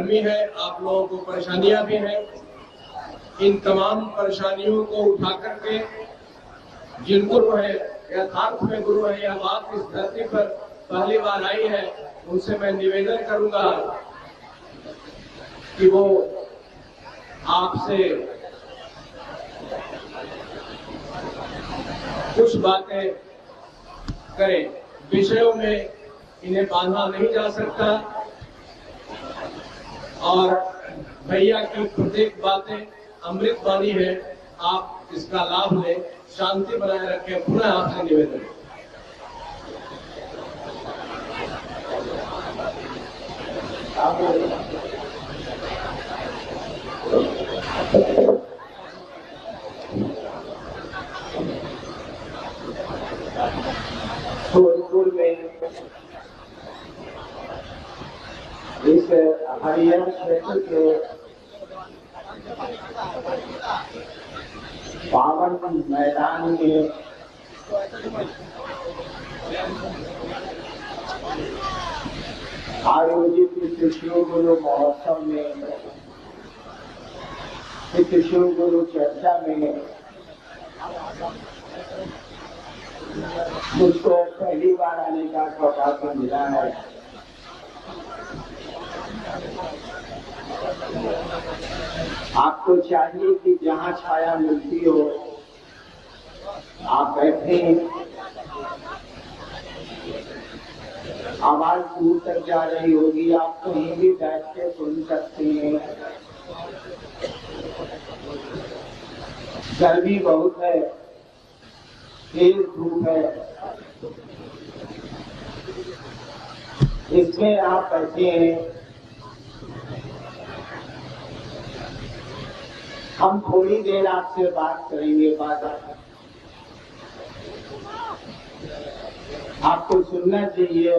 गर्मी है, आप लोगों को परेशानियां भी हैं। इन तमाम परेशानियों को उठा करके जिन गुरु है, यथार्थ में गुरु है, यह बात इस धरती पर पहली बार आई है, उनसे मैं निवेदन करूंगा कि वो आपसे कुछ बातें करें। विषयों में इन्हें बांधा नहीं जा सकता और भैया की प्रत्येक बातें अमृत वाणी है। आप इसका लाभ लें, शांति बनाए रखें, पुनः आपसे निवेदन। भोजपुर में इस हरियर क्षेत्र के पावन मैदान में आयोजित इस शिव गुरु महोत्सव में, इस शिव गुरु चर्चा में मुझको पहली बार आने का सौभाग्य मिला है। आपको चाहिए कि जहाँ छाया मिलती हो आप बैठे, आवाज दूर तक जा रही होगी, आप कहीं भी बैठ के सुन सकते हैं। गर्मी बहुत है, तेज धूप है, इसमें आप बैठे हैं। हम थोड़ी देर आपसे बात करेंगे, आपको सुनना चाहिए।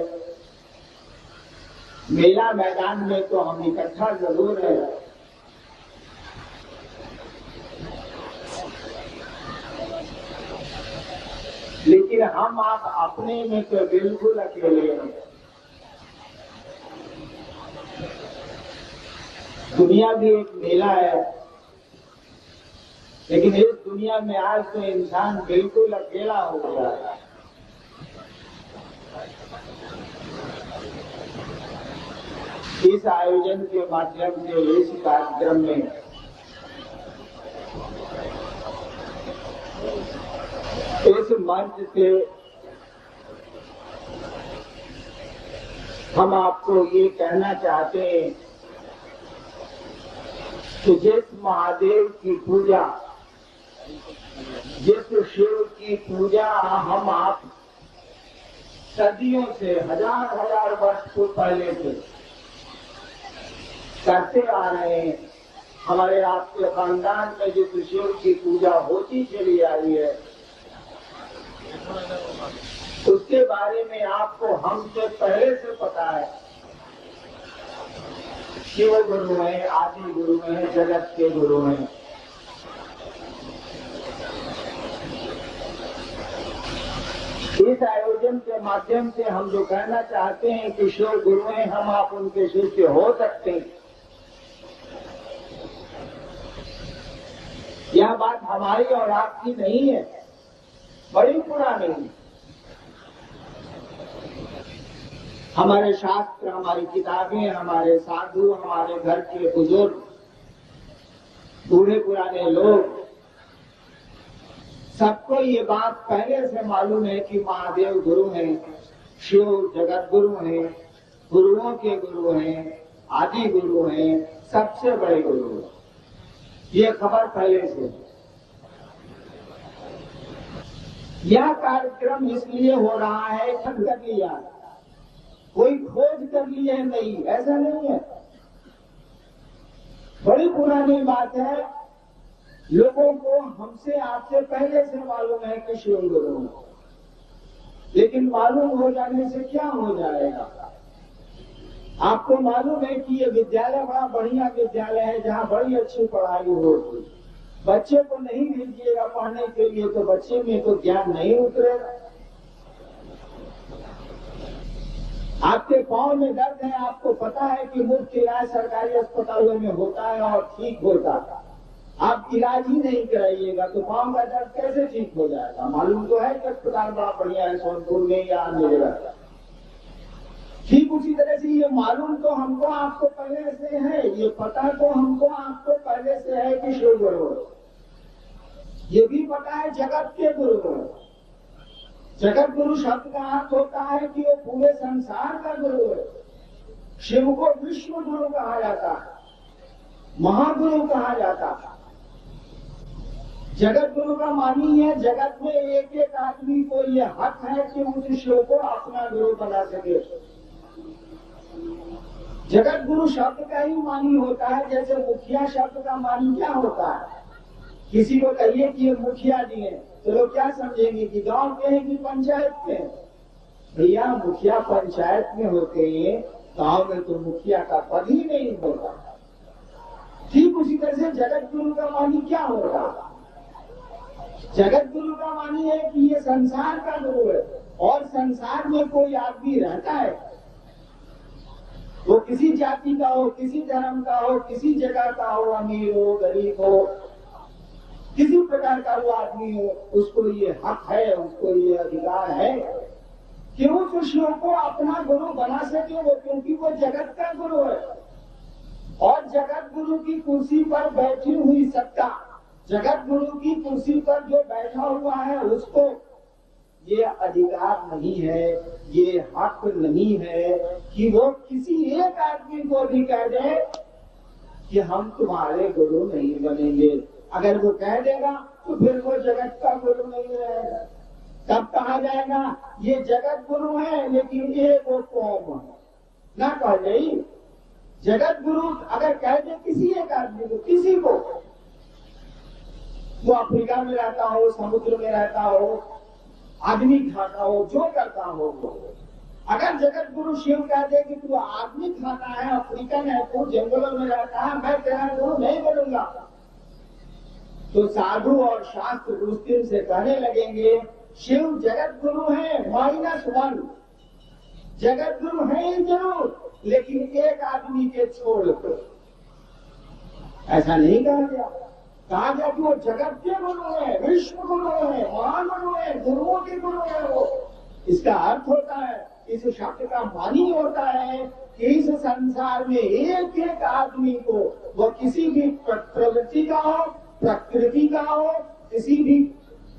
मेला मैदान में तो हम इकट्ठा जरूर है, लेकिन हम आप अपने में तो बिल्कुल अकेले हैं। दुनिया भी एक मेला है, लेकिन इस दुनिया में आज तो इंसान बिल्कुल अकेला हो गया है। इस आयोजन के माध्यम से, इस कार्यक्रम में इस मंच से हम आपको ये कहना चाहते हैं कि जिस महादेव की पूजा, जिस शिव की पूजा हम आप सदियों से, हजार वर्ष को पहले से करते आ रहे हैं, हमारे आपके खानदान में जिस शिव की पूजा होती चली आई है, उसके बारे में आपको हमसे पहले से पता है। शिव गुरु हैं, आदि गुरु हैं, जगत के गुरु हैं। इस आयोजन के माध्यम से हम जो कहना चाहते हैं कि शिव गुरु हैं, हम आप उनके शिष्य हो सकते हैं। यह बात हमारी और आपकी नहीं है, बड़ी पुरानी है। हमारे शास्त्र, हमारी किताबें, हमारे साधु, हमारे घर के बुजुर्ग, बूढ़े पुराने लोग, सबको ये बात पहले से मालूम है कि महादेव गुरु हैं, शिव जगत गुरु हैं, गुरुओं के गुरु हैं, आदि गुरु हैं, सबसे बड़े गुरु हैं। ये खबर पहले से। यह कार्यक्रम इसलिए हो रहा है, ठग कर लिया, कोई खोज कर लिए नहीं, ऐसा नहीं है। बड़ी पुरानी बात है, लोगों को हमसे आपसे पहले से मालूम है कि शिव गुरु, लेकिन मालूम हो जाने से क्या हो जाएगा। आपको मालूम है कि ये विद्यालय बड़ा बढ़िया विद्यालय है, जहाँ बड़ी अच्छी पढ़ाई होगी। बच्चे को नहीं भेजिएगा पढ़ने के लिए तो बच्चे में तो ज्ञान नहीं उतरेगा। आपके पांव में दर्द है, आपको पता है कि मुफ्त इलाज सरकारी अस्पतालों में होता है और ठीक होता है, आप इलाज ही नहीं कराइएगा तो पांव का दर्द कैसे ठीक हो जाएगा? मालूम तो है कि अस्पताल बड़ा बढ़िया है सोनपुर में या अन्य जगह। ठीक उसी तरह से ये मालूम तो हमको आपको पहले से है, ये पता तो हमको आपको पहले से है कि शिव गुरु, ये भी पता है जगत के गुरु। जगत गुरु शब्द का अर्थ होता है कि वो पूरे संसार का गुरु है। शिव को विश्व गुरु कहा जाता है, महागुरु कहा जाता है। जगत गुरु का मानी है जगत में एक एक आदमी को ये हक है कि उस शिव को अपना गुरु बना सके। जगत गुरु शब्द का ही मानी होता है, जैसे मुखिया शब्द का मानी क्या होता है? किसी को कहिए कि ये मुखिया जी हैं तो लोग क्या समझेंगे कि गांव के हैं कि पंचायत के हैं? भैया मुखिया पंचायत में होते हैं, गांव में तो मुखिया का पद ही नहीं होता। ठीक उसी तरह से जगत गुरु का मानी क्या होता? जगत गुरु का मानी है कि ये संसार का गुरु है, और संसार में कोई आदमी रहता है, वो किसी जाति का हो, किसी धर्म का हो, किसी जगह का हो, अमीर हो गरीब हो, किसी प्रकार का वो आदमी हो, उसको ये हक है, उसको ये अधिकार है कि उस शिव को अपना गुरु बना सके वो, क्योंकि वो जगत का गुरु है। और जगत गुरु की कुर्सी पर बैठी हुई सत्ता, जगत गुरु की कुर्सी पर जो बैठा हुआ है उसको ये अधिकार नहीं है, ये हक नहीं है कि वो किसी एक आदमी को भी कह दे कि हम तुम्हारे गुरु नहीं बनेंगे। अगर वो कह देगा तो फिर वो जगत का गुरु नहीं रहेगा। तब कहा जाएगा ये जगत गुरु है लेकिन ये वो कौम है, ना कह जाए। जगत गुरु अगर कह दे किसी एक आदमी को, किसी को, वो अफ्रीका में रहता हो, समुद्र में रहता हो, आदमी खाता हो, जो करता हो वो, अगर जगत गुरु शिव कह दे कि तू आदमी खाता है, अफ्रीकन है, तू जंगलों में रहता है, मैं तेरा गुरु नहीं बनूंगा, तो साधु और शास्त्र उस दिन से कहने लगेंगे शिव जगत गुरु है -1, जगत गुरु है ही जरूर लेकिन एक आदमी के छोड़ कर। ऐसा नहीं कहा गया, कहा गया कि वो जगत के गुरु है, विश्व गुरु है, महान गुरु है, गुरुओं के गुरु है वो। इसका अर्थ होता है, इस शब्द का मानी होता है कि इस संसार में एक एक आदमी को, वो किसी भी प्रवृत्ति का हो, प्रकृति का हो, किसी भी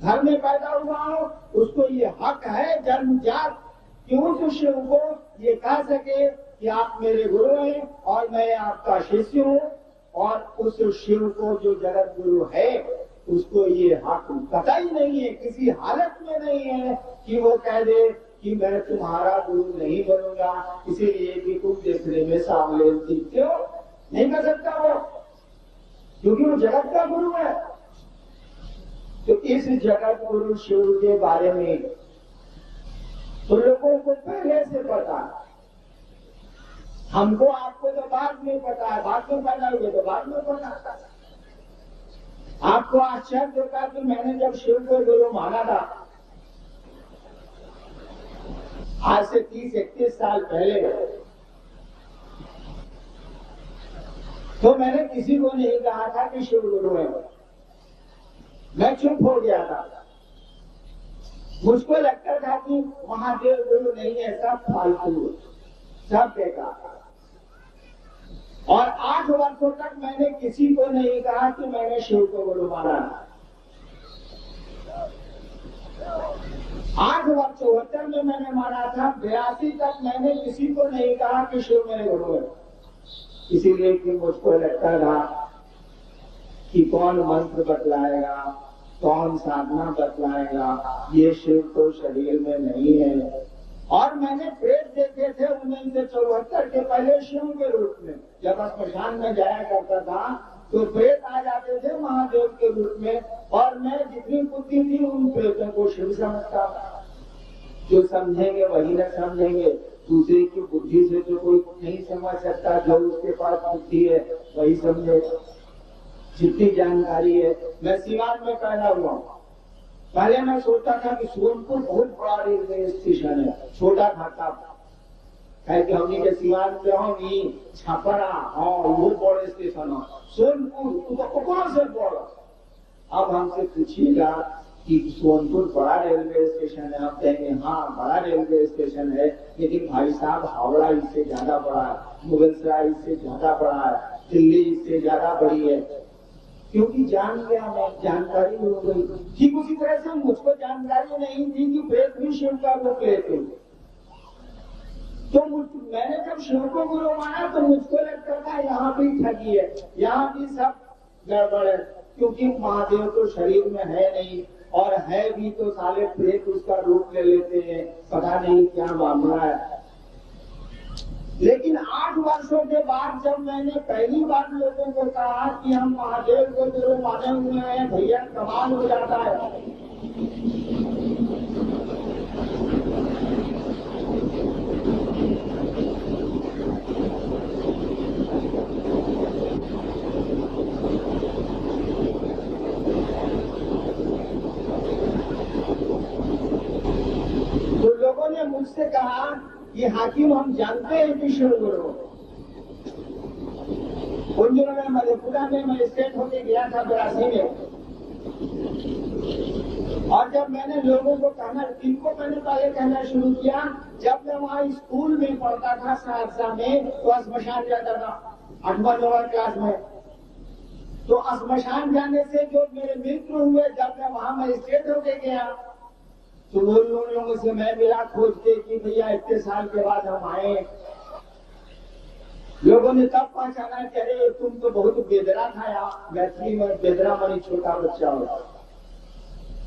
घर में पैदा हुआ हो, उसको ये हक है जन्मजात कि उस शिव को ये कह सके कि आप मेरे गुरु हैं और मैं आपका शिष्य हूँ। और उस शिव को जो जगत गुरु है उसको ये हक कतई नहीं है, किसी हालत में नहीं है कि वो कह दे कि मैं तुम्हारा गुरु नहीं बनूंगा इसीलिए कि तुम देखने में सामने दिखते हो। नहीं कर सकता वो, क्योंकि वो जगत का गुरु है। तो इस जगत गुरु शिव के बारे में तो लोगों को पहले से पता है, हमको आपको तो बाद में पता है, बाद में पैदा हुए तो बाद में पता। आपको आश्चर्य होगा कि मैंने जब शिव को गुरु माना था आज से 30-31 साल पहले, तो मैंने किसी को नहीं कहा था कि शिव गुरु है, मैं चुप हो गया था। मुझको लगता था कि महादेव गुरु नहीं है, सब फालतू, सब बेकार। और 8 वर्षों तक मैंने किसी को नहीं कहा कि मैंने शिव को गुरु माना। 8 वर्ष 74 में मैंने माना था, 82 तक मैंने किसी को नहीं कहा कि शिव मेरे गुरु है। इसीलिए कि मुझको लगता था कि कौन मंत्र बतलाएगा, कौन साधना बतलाएगा, ये शिव तो शरीर में नहीं है। और मैंने प्रेत देखे थे 1974 के पहले शिव के रूप में, जब स्मशान में जाया करता था तो प्रेत आ जाते थे महादेव के रूप में, और मैं जितनी बुद्धि थी उन प्रेतों को शिव समझता था। जो समझेंगे वही न समझेंगे, दूसरे की बुद्धि से तो कोई नहीं समझ सकता, जो उसके पास बुद्धि है वही समझेगा। जितनी जानकारी है, मैं सीवान में पैदा हुआ हूँ। पहले मैं सोचता था कि सोनपुर बहुत बड़ा रेलवे स्टेशन है, छोटा था तब। है कि हमने के सिवान में होनी छपरा हाँ वो बड़े स्टेशन हो सोनपुर तो कौन से बड़ा। अब हमसे पूछिएगा कि सोनपुर बड़ा रेलवे स्टेशन है, आप कहेंगे हाँ बड़ा रेलवे स्टेशन है, लेकिन भाई साहब हावड़ा इससे ज्यादा बड़ा है, मुगलसराय इससे ज्यादा बड़ा है, दिल्ली इससे ज्यादा बड़ी है। क्योंकि जान गया मैं, जानकारी हो गई। ठीक उसी तरह से मुझको जानकारी नहीं थी कि प्रेत भी शिव का रूप लेते, तो मैंने जब शिव को गुरु माना तो मुझको लगता था यहाँ भी ठगी है, यहाँ भी सब गड़बड़ है, क्योंकि महादेव तो शरीर में है नहीं, और है भी तो साले प्रेत उसका रूप ले लेते हैं, पता नहीं क्या मामला है। लेकिन 8 वर्षों के बाद जब मैंने पहली बार लोगों को कहा कि हम महादेव को गुरु माने हुए हैं, भैया कमाल हो जाता है। तो लोगों ने मुझसे कहा कि हाकिम हम जानते हैं कि शिव गुरु। उन दिनों में मधेपुरा में मैं स्टेट होके गया था 82 में, और जब मैंने लोगों को कहना, इनको मैंने पहले कहना शुरू किया, जब मैं वहाँ स्कूल में पढ़ता था सहरसा में तो स्मशान जाता था 8वीं क्लास में। तो स्मशान जाने से जो मेरे मित्र हुए, जब मैं वहाँ मजिस्ट्रेट होके गया तो वो लोगों से मैं मिला खोज के कि भैया इतने साल के बाद हम आए। लोगों ने तब पहचाना कि अरे तुम तो बहुत बेदरा था यार, मैथिली में बेदरा मानी छोटा बच्चा हो,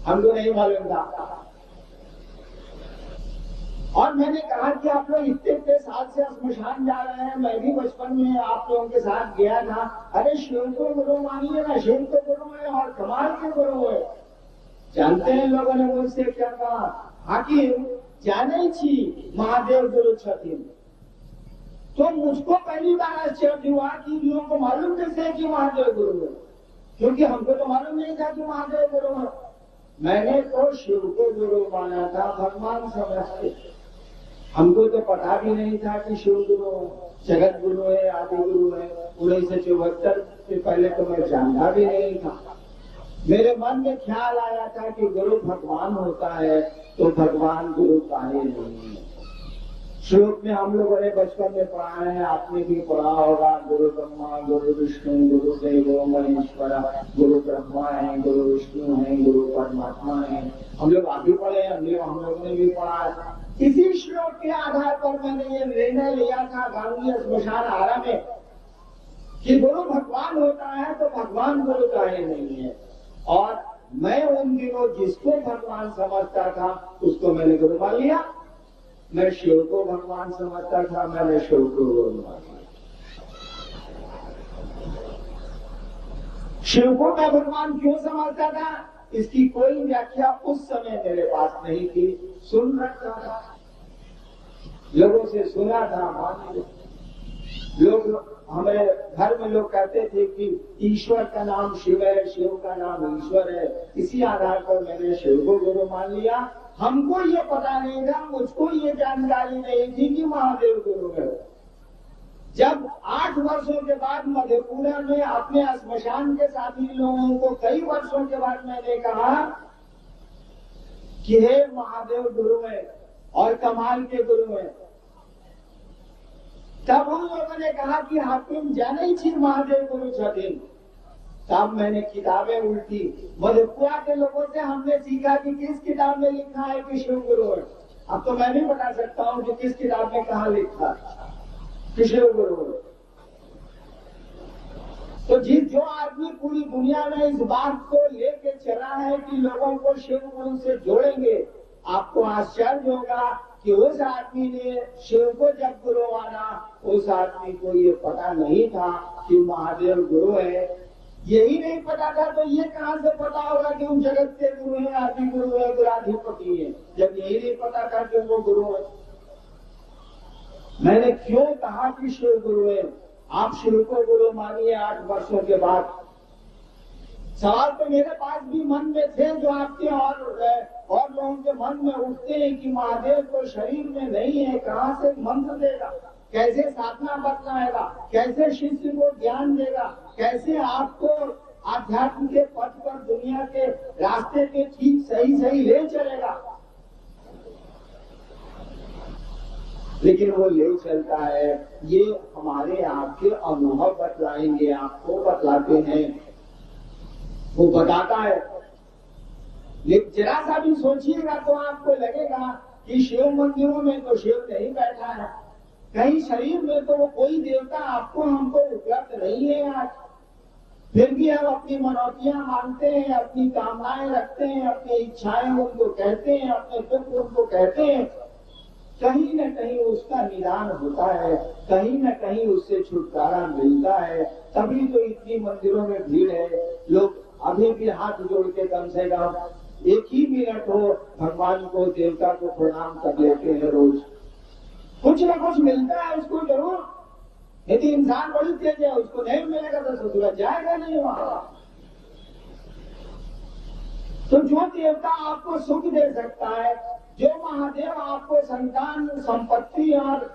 हमको नहीं मालूम था। और मैंने कहा कि आप लोग इतने साल से स्मशान जा रहे हैं, मैं भी बचपन में आप लोगों के साथ गया था। अरे शिव को गुरु मानिए ना, शिव को गुरु है और कमाल के गुरु है। जानते हैं लोगों ने मुझसे क्या कहा, हाकिम जाने छी महादेव गुरु छथिन। तो मुझको पहली बार आश्चर्य हुआ कि लोगों को मालूम कैसे है कि महादेव गुरु है, क्योंकि हमको तो मालूम नहीं था कि महादेव गुरु है। मैंने तो शिव को गुरु माना था, भगवान समझते, हमको तो पता भी नहीं था कि शिव गुरु जगत गुरु है, आदि गुरु है। 1974 से पहले तो मैं जानता भी नहीं था। मेरे मन में ख्याल आया था कि गुरु भगवान होता है तो भगवान गुरु काहे नहीं है। श्लोक में हम लोगों ने बचपन में पढ़ा है, आपने भी पढ़ा होगा, गुरु ब्रह्मा गुरु विष्णु गुरु देवो महेश्वरा, गुरु ब्रह्मा है, गुरु विष्णु है, गुरु परमात्मा है। हम लोग आगे पढ़े, हम लोगों ने भी पढ़ा है। इसी श्लोक के आधार पर मैंने ये निर्णय लिया था गांधी स्मशान आरा में कि गुरु भगवान होता है तो भगवान गुरु काहे नहीं है। और मैं उन दिनों जिसको भगवान समझता था उसको मैंने गुरु मान लिया। मैं शिव को भगवान समझता था, मैंने शिव को गुरु मान लिया। शिव को मैं भगवान क्यों समझता था, इसकी कोई व्याख्या उस समय मेरे पास नहीं थी। सुन रखा था, लोगों से सुना था, मान लिया। लोग हमारे घर में लोग कहते थे कि ईश्वर का नाम शिव है, शिव का नाम ईश्वर है। इसी आधार पर मैंने शिव को गुरु मान लिया। हमको ये पता नहीं था, मुझको ये जानकारी नहीं थी कि महादेव गुरु है। जब 8 वर्षों के बाद मधेपुरा में अपने स्मशान के साथी लोगों को कई वर्षों के बाद मैंने कहा कि हे महादेव गुरु है और कमाल के गुरु है, तब हम लोगों ने कहा कि हाकिम जाने छी महादेव गुरु छथिन। तब मैंने किताबें उल्टी, मधेपुरा के लोगों से हमने सीखा कि किस किताब में लिखा है कि शिव गुरु है। अब तो मैं भी बता सकता हूँ कि किस किताब में कहाँ लिखा कि शिव गुरु है। तो जो आदमी पूरी दुनिया में इस बात को लेके चला है कि लोगों को शिव गुरु से जोड़ेंगे, आपको आश्चर्य होगा कि उस आदमी ने शिव को जब गुरु माना, उस आदमी को ये पता नहीं था कि महादेव गुरु है। यही नहीं पता था तो ये कहां से पता होगा कि वो जगत के गुरु है, आदि गुरु है, गुराधिपति है, जब यही नहीं पता था कि वो गुरु है। मैंने क्यों कहा कि शिव गुरु है, आप शिव को गुरु मानिए 8 वर्षों के बाद। सवाल तो मेरे पास भी मन में थे जो आपके और और लोगों के मन में उठते हैं कि महादेव तो शरीर में नहीं है, कहाँ से मंत्र देगा, कैसे साधना बतलाएगा, कैसे शिष्य को ज्ञान देगा, कैसे आपको आध्यात्म के पथ पर दुनिया के रास्ते पे ठीक सही सही ले चलेगा। लेकिन वो ले चलता है, ये हमारे आपके अनुभव बतलाएंगे, आपको बतलाते हैं, वो बताता है। लेकिन जरा सा भी सोचिएगा तो आपको लगेगा कि शिव मंदिरों में तो शिव नहीं बैठा है, कहीं शरीर में तो वो कोई देवता आपको हमको उपलब्ध नहीं है आज। फिर भी हम अपनी मनौतियां मानते हैं, अपनी कामनाएं रखते हैं, अपनी इच्छाएं उनको कहते हैं, अपने दुख उनको कहते हैं। कहीं न कहीं उसका निदान होता है, कहीं न कहीं उससे छुटकारा मिलता है। तभी तो इतनी मंदिरों में भीड़ है। लोग अभी भी हाथ जोड़ के कम से कम एक ही मिनट हो भगवान को, देवता को प्रणाम कर लेते हैं रोज। कुछ न कुछ मिलता है उसको जरूर। यदि इंसान बड़ी तेज है, उसको नहीं मिलेगा तो ससुराल जाएगा नहीं वहां। तो जो देवता आपको सुख दे सकता है, जो महादेव आपको संतान, संपत्ति और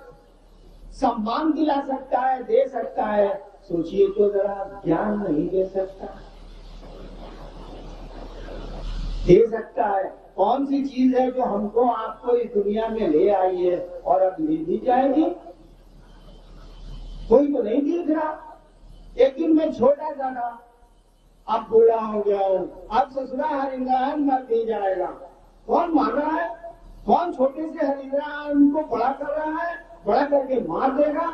सम्मान दिला सकता है, दे सकता है, सोचिए तो जरा ज्ञान नहीं दे सकता? दे सकता है। कौन सी चीज है जो हमको आपको इस दुनिया में ले आई है और अब ले दी जाएगी? कोई तो नहीं दिख रहा। एक दिन मैं छोटा सा था, अब बूढ़ा हो गया हूं, अब ससुरा हरिंद्रायण मर दी जाएगा। कौन मार रहा है? कौन छोटे से हरिंद्रायण को बड़ा कर रहा है? बड़ा करके मार देगा।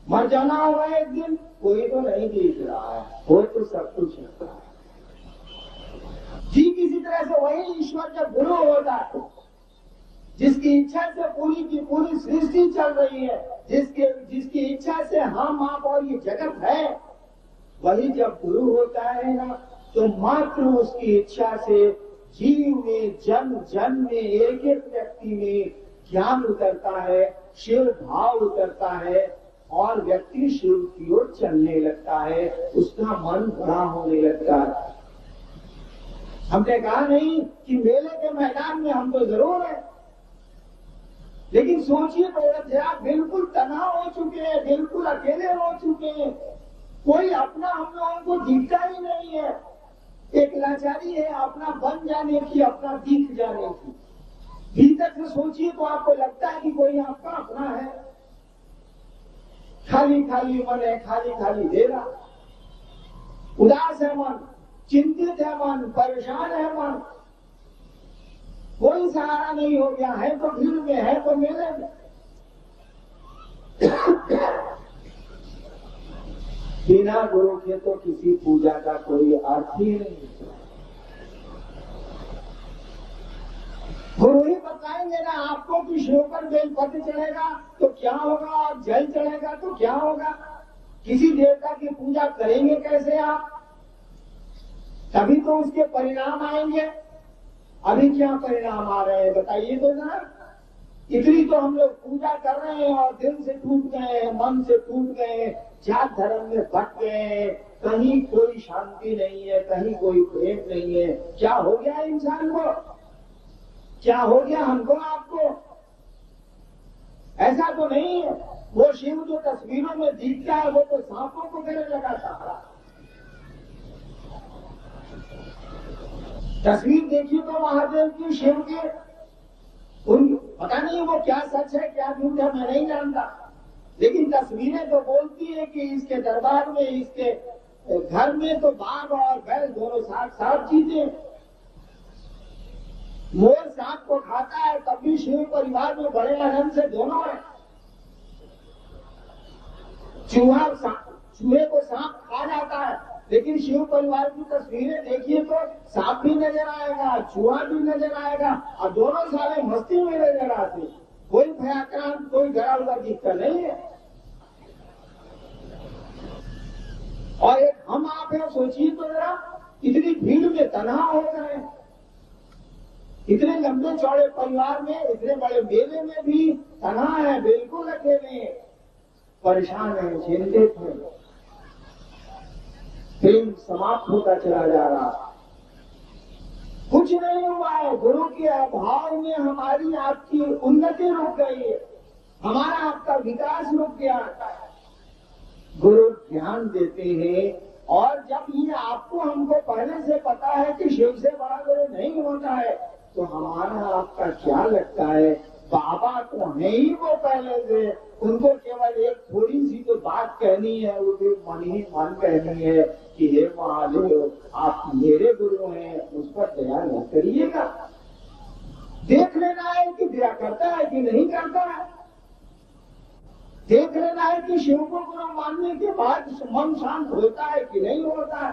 मर जाना होगा एक दिन, कोई तो नहीं दिख रहा है, वो तो सब कुछ है। ठीक इसी तरह से वही ईश्वर जब गुरु होता है, जिसकी इच्छा से पूरी की पूरी सृष्टि चल रही है, जिसकी इच्छा से हम आप और ये जगत है, वही जब गुरु होता है ना, तो मात्र उसकी इच्छा से जीव में, जन्म जन्म में, एक एक व्यक्ति में ज्ञान उतरता है, शिव भाव उतरता है और व्यक्ति शिव की ओर चलने लगता है, उसका मन बड़ा होने लगता है। हमने कहा नहीं कि मेले के मैदान में हम तो जरूर है, लेकिन सोचिए तो जरा बिल्कुल तनाव हो चुके हैं, बिल्कुल अकेले हो चुके हैं, कोई अपना हम लोगों को दिखता ही नहीं है। एक लाचारी है अपना बन जाने की, अपना दिख जाने की। भीतर से सोचिए तो आपको लगता है कि कोई आपका अपना है। खाली खाली मन है, खाली खाली दे रहा, उदास है मन, चिंतित है मन, परेशान है मन, कोई सहारा नहीं हो गया है, तो भीड़ में है तो मेले में। बिना गुरु के तो किसी पूजा का कोई अर्थ ही नहीं। गुरु ही बताएंगे ना आपको कि शिव पर बेलपत्र चढ़ेगा तो क्या होगा, और जल चढ़ेगा तो क्या होगा। किसी देवता की पूजा करेंगे कैसे आप, तभी तो उसके परिणाम आएंगे। अभी क्या परिणाम आ रहे हैं बताइए तो ना। इतनी तो हम लोग पूजा कर रहे हैं और दिल से टूट गए, मन से टूट गए, जात धर्म में भटक गए, कहीं कोई शांति नहीं है, कहीं कोई प्रेम नहीं है। क्या हो गया इंसान को, क्या हो गया हमको आपको? ऐसा तो नहीं है। वो शिव जो तस्वीरों में दिखता है वो तो सांपों को गले लगाता है। तस्वीर देखिए तो महादेव की, शिव के, उन पता नहीं वो क्या सच है क्या झूठ है, मैं नहीं जानता, लेकिन तस्वीरें तो बोलती है कि इसके दरबार में, इसके घर में तो बाघ और बैल दोनों साथ साथ जीते। मोर सांप को खाता है तब भी शिव परिवार में बड़े लगन से दोनों है। चूहे को सांप खा जाता है, लेकिन शिव परिवार की तस्वीरें देखिए तो सांप भी नजर आएगा, चूहा भी नजर आएगा और दोनों सारे मस्ती में नजर आते। कोई भयाक्रांत, कोई डरा हुआ दिखता नहीं है। और एक हम आप है, सोचिए तो जरा, इतनी भीड़ में तनाव हो गए, इतने लंबे चौड़े परिवार में, इतने बड़े मेले में भी तनाव है, बिल्कुल अकेले परेशान है, चिंतित है। प्रेम समाप्त होता चला जा रहा। कुछ कुछ नहीं हुआ है। गुरु के अभाव में हमारी आपकी उन्नति रुक गई है, हमारा आपका विकास रुक गया। गुरु ज्ञान देते हैं, और जब ये आपको हमको पहले से पता है कि शिव से बड़ा गुरु नहीं होता है, तो हमारा आपका क्या लगता है? बाबा तो है ही वो पहले से, उनको केवल एक थोड़ी सी तो बात कहनी है, वो भी मन ही मन कहनी है कि हे महादेव, आप मेरे गुरु हैं, उस पर दया न करिएगा। देख लेना है कि दया करता है कि नहीं करता है, देख लेना है कि शिव को गुरु मानने के बाद मन शांत होता है कि नहीं होता है,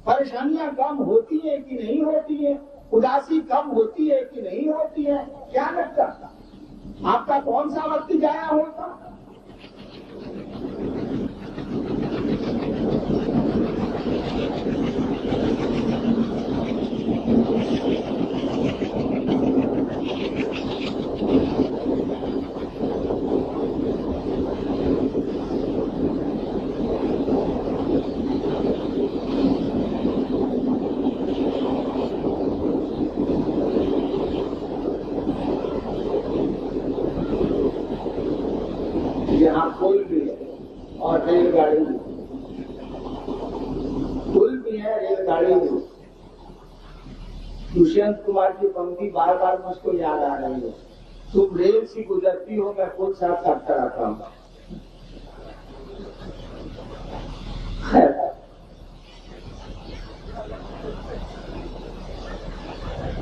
परेशानियां कम होती है कि नहीं होती है, उदासी कम होती है कि नहीं होती है। क्या लगता है आपका कौन सा वक्त जाया होता? यहाँ पुल भी है और रेलगाड़ी भी, पुल भी है, रेलगाड़ी भी। दुष्यंत कुमार की पंक्ति बार बार मुझको याद आ रही है, तुम रेल से गुजरती हो, मैं पुल साफ करता रहता हूँ।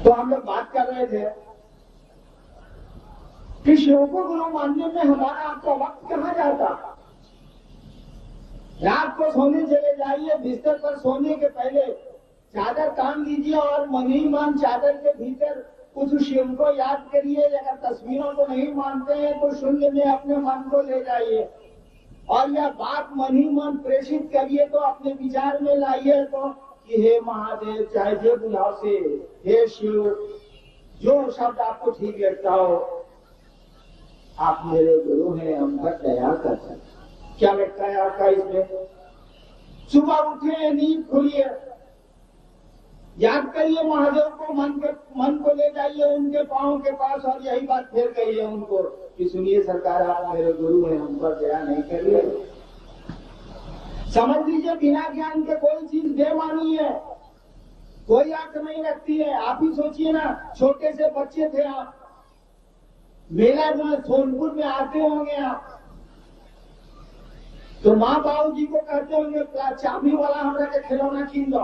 तो हम लोग बात कर रहे थे कि शिव को गुरु मानने में हमारा आपका वक्त कहाँ जाता? रात को सोने चले जाइए, बिस्तर पर सोने के पहले चादर तान लीजिए और मन ही मन चादर के भीतर कुछ शिव को याद करिए। अगर तस्वीरों को नहीं मानते हैं तो शून्य में अपने मन को ले जाइए और यह बात मन ही मन प्रेषित करिए, तो अपने विचार में लाइए तो कि हे महादेव, चाहे जे बुलाओ से, हे शिव, जो शब्द आपको ठीक लगता हो, आप मेरे गुरु हैं, हम पर दया कर सकते। क्या लगता है आपका इसमें? सुबह उठे, नींद खुलिए, याद करिए महादेव को, मन को ले जाइए उनके पांव के पास और यही बात फिर कहिए उनको कि सुनिए सरकार, आप मेरे गुरु हैं, हम पर दया नहीं करिए। समझ लीजिए बिना ज्ञान के कोई चीज बेमानी है, कोई अर्थ नहीं रखती है। आप ही सोचिए ना, छोटे से बच्चे थे आप, मेला जो सोनपुर में आते होंगे आप, तो माँ बाबू जी को कहते होंगे चाबी वाला हमरा के खिलौना कीन दो।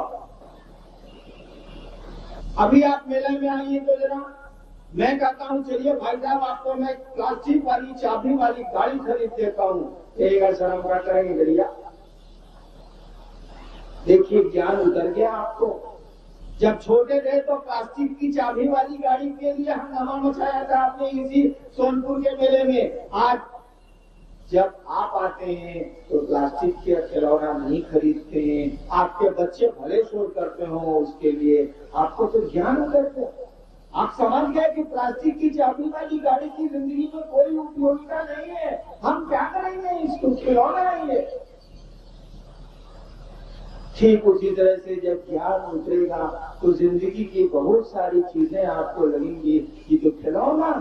अभी आप मेले में आइए तो जरा, मैं कहता हूँ चलिए भाई साहब, आपको मैं प्लास्टिक वाली चाबी वाली गाड़ी खरीद देता हूँ, एक शर्म क्या करेंगे गड़िया? देखिए ज्ञान उतर गया आपको। जब छोटे थे तो प्लास्टिक की चाबी वाली गाड़ी के लिए हंगामा मचाया था आपने इसी सोनपुर के मेले में। आज जब आप आते हैं तो प्लास्टिक के खिलौना नहीं खरीदते हैं, आपके बच्चे भले शोर करते हो उसके लिए, आपको तो ज्ञान उतरते। आप समझ गए कि प्लास्टिक की चाबी वाली गाड़ी की जिंदगी में कोई उपयोगिता नहीं है, हम क्या करेंगे, इसको खिलौना है ये। ठीक उसी तरह से जब ज्ञान उतरेगा तो जिंदगी की बहुत सारी चीजें आपको लगेंगी कि तो खिलौना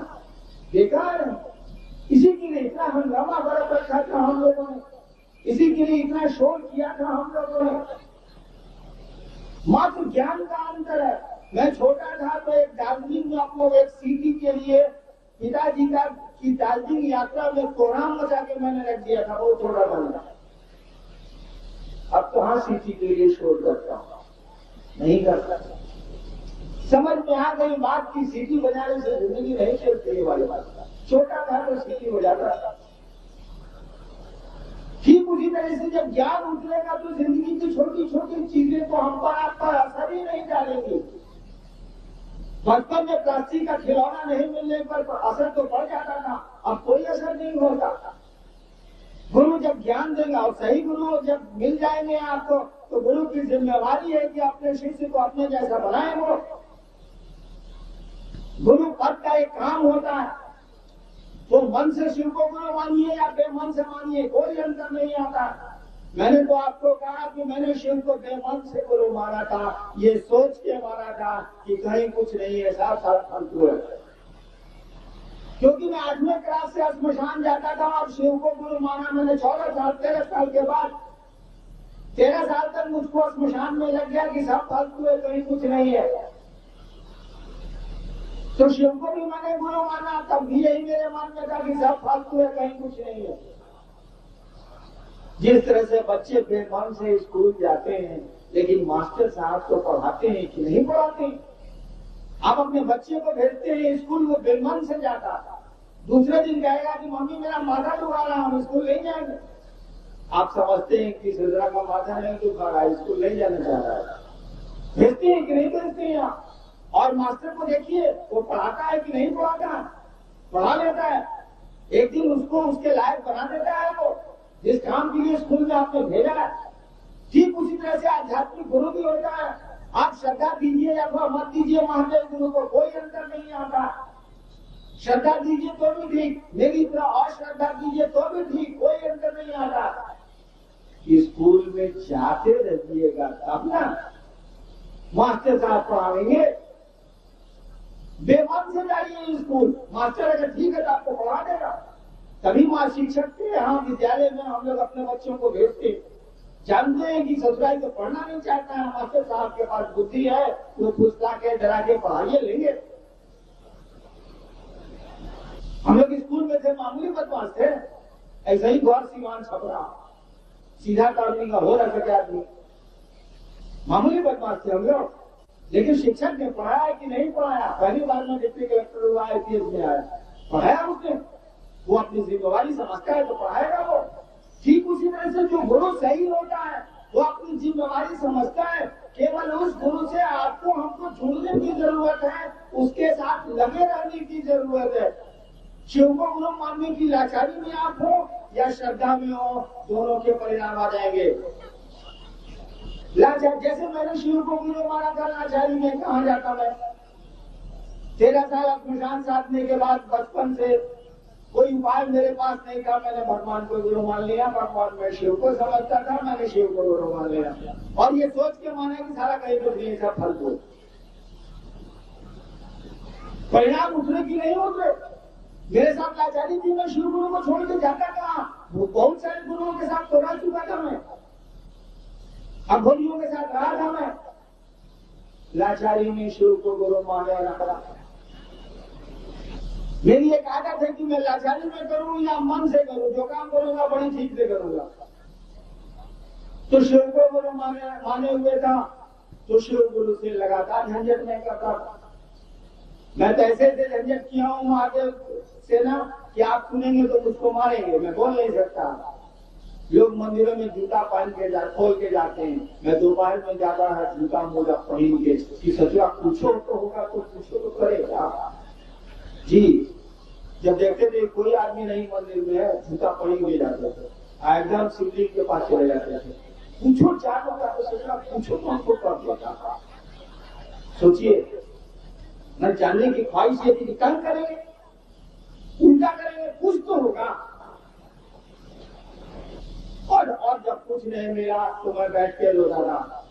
बेकार है। इसी के लिए इतना हंगामा बरत रखा था हम लोगों ने, इसी के लिए इतना शोर किया था हम लोगों ने। मात्र ज्ञान का अंतर है। मैं छोटा था तो एक दार्जिलिंग में अपने एक सिटी के लिए पिताजी की दार्जिलिंग यात्रा में कोहराम मचा के मैंने रख दिया था, बहुत छोटा था। अब तो हाँ सिटी के लिए शोर करता हूं, नहीं करता। समझ में आ गई बात की सिटी बजाने से जिंदगी नहीं चलती है वाली बात। छोटा था तो सिटी बजाता था। ठीक उसी तरह से जब ज्ञान उतरेगा तो जिंदगी की छोटी छोटी चीजें तो हम पर आपका असर ही नहीं डालेंगी। बचपन में प्लास्टिक का खिलौना नहीं मिलने पर असर तो पड़ जाता था, अब कोई असर नहीं होता। गुरु जब ज्ञान देगा और सही गुरु जब मिल जाएंगे आपको, तो गुरु की जिम्मेवारी है कि अपने शिष्य को अपने जैसा बनाए। वो गुरु पद का एक काम होता है, तो मन से शिव को गुरु मानिए या बेमन से मानिए, कोई अंतर नहीं आता। मैंने तो आपको कहा कि मैंने शिव को बेमन से गुरु माना था, ये सोच के माना था कि कहीं कुछ नहीं है, साफ साफ फालतू है। क्योंकि मैं 8वें क्लास से श्मशान जाता था और शिव को गुरु माना मैंने 13 साल के बाद 13 साल तक मुझको श्मशान में लग गया कि सब फालतू है, कहीं कुछ नहीं है। तो शिव को भी मैंने गुरु माना, तब भी यही मेरे मन में था कि सब फालतू है, कहीं कुछ नहीं है। जिस तरह से बच्चे बेमन से स्कूल जाते हैं, लेकिन मास्टर साहब तो पढ़ाते हैं कि नहीं पढ़ाते। आप अपने बच्चे को भेजते हैं स्कूल, वो बेमन से जाता, दूसरे दिन कहेगा कि मम्मी मेरा माथा दुखा रहा, हम स्कूल नहीं जाएंगे। आप समझते हैं कि ससुरा का माथा नहीं दुखा रहा, स्कूल नहीं जाना चाह रहा है, भेजते हैं कि नहीं भेजते हैं आप? और मास्टर को देखिए, वो पढ़ाता है कि नहीं पढ़ाता, पढ़ा लेता है, एक दिन उसको उसके लायक बना देता है। वो जिस काम के लिए स्कूल में आपने भेजा है, ठीक उसी तरह से आध्यात्मिक गुरु भी होता है। आप श्रद्धा दीजिए या मत दीजिए महादेव गुरु को, कोई अंतर नहीं आता। श्रद्धा दीजिए तो भी ठीक, मेरी तरह अश्रद्धा कीजिए तो भी ठीक, कोई अंतर नहीं आता। स्कूल में जाते रहिएगा तब ना मास्टर साहब पढ़ाएंगे। बेमन से जाइए स्कूल, मास्टर अगर ठीक है तो आपको पढ़ा देगा। तभी माँ शिक्षक के यहाँ विद्यालय में हम लोग अपने बच्चों को भेजते, जानते हैं कि ससुराल तो पढ़ना नहीं चाहता है, मास्टर साहब के पास बुद्धि है, वो फुसला के डरा के पढ़ाइए लेंगे। हम लोग स्कूल में थे, मामूली बदमाश थे, ऐसे ही गौर सीमान छपरा, सीधा करने का हो रहा सके आदमी, मामूली बदमाश थे हम लोग। लेकिन शिक्षक ने पढ़ाया कि नहीं पढ़ाया? पहली बार में डिप्टी कलेक्टर हुआ, IPS में आया, पढ़ाया उसने, वो अपनी जिम्मेवारी समझता है तो पढ़ाएगा वो। ठीक उसी तरह से जो गुरु सही होता है वो अपनी जिम्मेवारी समझता है, केवल उस गुरु से आपको हमको जुड़ने की जरूरत है, उसके साथ लगे रहने की जरूरत है। शिव को गुरु मानने की लाचारी में आप हो या श्रद्धा में हो, दोनों के परिणाम आ जाएंगे। लाचार, जैसे मैंने शिव को गुरु माना था, लाचारी में कहा जाता मैं 13 साल श्मशान साधने के बाद बचपन से कोई उपाय मेरे पास नहीं था, मैंने भगवान को गुरु मान लिया। भगवान मैं शिव को समझता था, मैंने शिव को गुरु मान लिया और ये सोच के माना कि सारा कहीं कुछ नहीं, सब फालतू। परिणाम उतरे की नहीं उतरे। मेरे साथ लाचारी थी, मैं शिव गुरु को छोड़ के जाता कहा, वो बहुत सारे गुरुओं के साथ तो रह चुका था मैं, अघोरियों के साथ रहा था मैं। लाचारी में शिव को गुरु माने रखा। मेरी एक आदत है कि मैं लाचारी में करूं या मन से करूं, जो काम करूंगा बड़ी ठीक से करूंगा। तो शिव को गुरु माने हुए था, तो शिव गुरु से लगातार झंझट नहीं करता। मैं तो ऐसे झंझट किया हूं महादेव से ना कि आप सुनेंगे तो मुझको मारेंगे, मैं बोल नहीं सकता। लोग मंदिरों में जूता पहन के खोल के जाते हैं, मैं दोपहर में जाता है जूता मोजा पहन के कि सचुआ पूछो तो होगा, तो पूछो तो करेगा जी। जब देखते थे कोई आदमी नहीं मंदिर में है, जूता पहन के जाते थे, एकदम शिवलिंग के पास चले जाते थे, पूछो क्या होगा, तो सचुआ पूछो तो हमको कर देता। सोचिए, न जानने की ख्वाहिश ये थी कि कल करेंगे, उल्टा करेंगे, कुछ तो होगा। और जब कुछ नहीं मिला तो मैं बैठ के रोता था,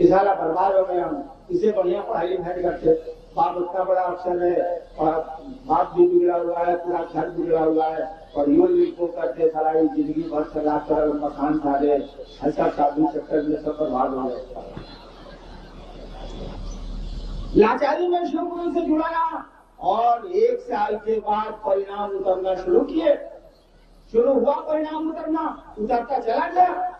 सारा बर्बाद हो गया, इसे बढ़िया पढ़ाई लिखाई करते, बाप उतना बड़ा अफसर है और बाप भी बिगड़ा हुआ है, पूरा घर बिगड़ा हुआ है, और यो लिखो करते सारा जिंदगी भर चला कर मकान सारे ऐसा साधु चक्कर में सब बर्बाद हो गया। लाचारी में शिव गुरु से जुड़ा रहा और 1 साल के बाद परिणाम उतरना शुरू हुआ, परिणाम उतरता चला गया।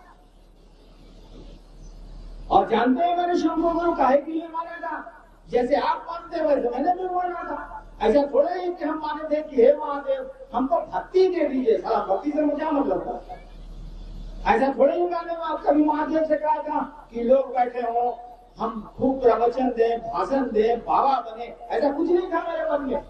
और जानते हैं मैंने शिव को गुरु काहे के लिए माना था? जैसे आप मानते हैं वैसे मैंने भी माना था। ऐसा थोड़ा ही कि हम माने थे कि हे महादेव हमको भक्ति दे दीजिए, सारा भक्ति से मुझे क्या मतलब था? ऐसा थोड़ा ही गाने में आप कभी महादेव से कहा था कि लोग बैठे हो, हम खूब प्रवचन दें, भाषण दें, बाबा बने, ऐसा कुछ नहीं था मेरे मन में।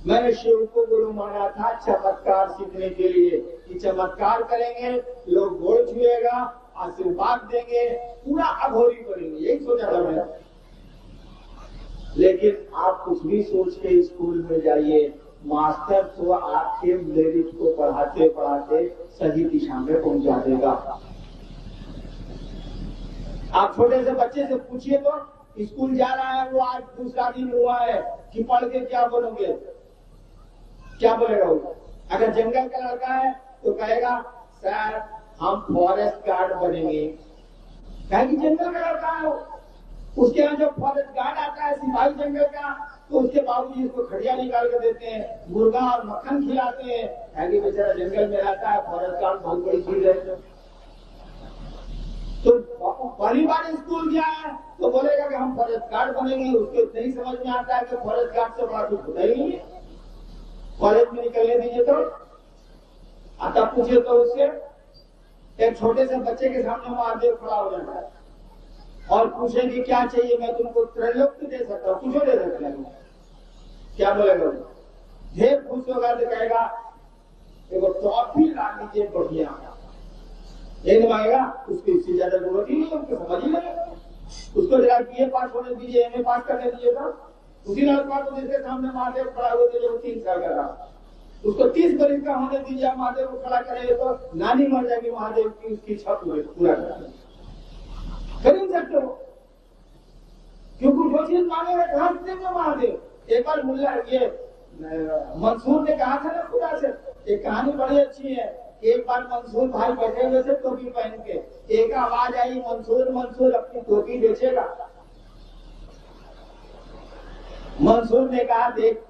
मैंने शिव को गुरु माना था चमत्कार सीखने के लिए, कि चमत्कार करेंगे, लोग गोड़ छुएगा, आशीर्वाद देंगे, पूरा अघोरी करेंगे, यही सोचा था मैंने। लेकिन आप कुछ भी सोच के स्कूल में जाइए, मास्टर तो आपके मेरिट को पढ़ाते पढ़ाते सही दिशा में पहुंचा देगा। आप छोटे से बच्चे से पूछिए तो स्कूल जा रहा है, वो आज दूसरा दिन हुआ है कि पढ़ के क्या बोलोगे, क्या बोलेगा वो? अगर जंगल का लड़का है तो कहेगा सर हम फॉरेस्ट गार्ड बनेंगे। कहे कि जंगल का लड़का है वो। उसके यहाँ जो फॉरेस्ट गार्ड आता है सिपाही जंगल का, तो उसके बाबूजी उसको खड़िया निकाल के देते हैं, मुर्गा और मक्खन खिलाते हैं। कहे कि बेचारा जंगल में रहता है, फॉरेस्ट गार्ड बहुत बड़ी चीज है। तो पहली बार स्कूल गया है तो बोलेगा कि हम फॉरेस्ट गार्ड बनेंगे। उसको नहीं समझ में आता है कि फॉरेस्ट गार्ड से बड़ा कुछ होता ही नहीं है। कॉलेज में निकलने दीजिए तो आता पूछिए तो उससे एक छोटे से बच्चे के सामने महादेव खड़ा हो जाता है और पूछेंगे क्या चाहिए, मैं तुमको त्रैलोक्य दे सकता हूँ, कुछ दे सकता हूँ। क्या बोलेगा? ढेर खुश होगा तो कहेगा देखो टॉफी ला लीजिए बढ़िया। नहीं मांगेगा, उसको इससे ज्यादा जरूरत ही नहीं है, उसको समझ ही नहीं। उसको जरा बीए पास होने दीजिए, एमए पास करने दीजिए था। उसी लड़का को जिसके सामने महादेव खड़ा हुए थे जो 3 साल का रहा, उसको 30 बरस का होने दीजिए, महादेव को खड़ा करेंगे तो नानी मर जाएगी महादेव की, उसकी छत में पूरा कर नहीं सकते हो, क्योंकि जो चीज मांगेगा कहां से देंगे महादेव। एक बार मुल्ला ये मंसूर ने कहा था ना खुदा से, एक कहानी बड़ी अच्छी है। एक बार मंसूर भाई बैठे हुए थे टोपी पहन के, एक आवाज आई मंसूर मंसूर अपनी टोपी बेचेगा। मंसूर ने कहा देख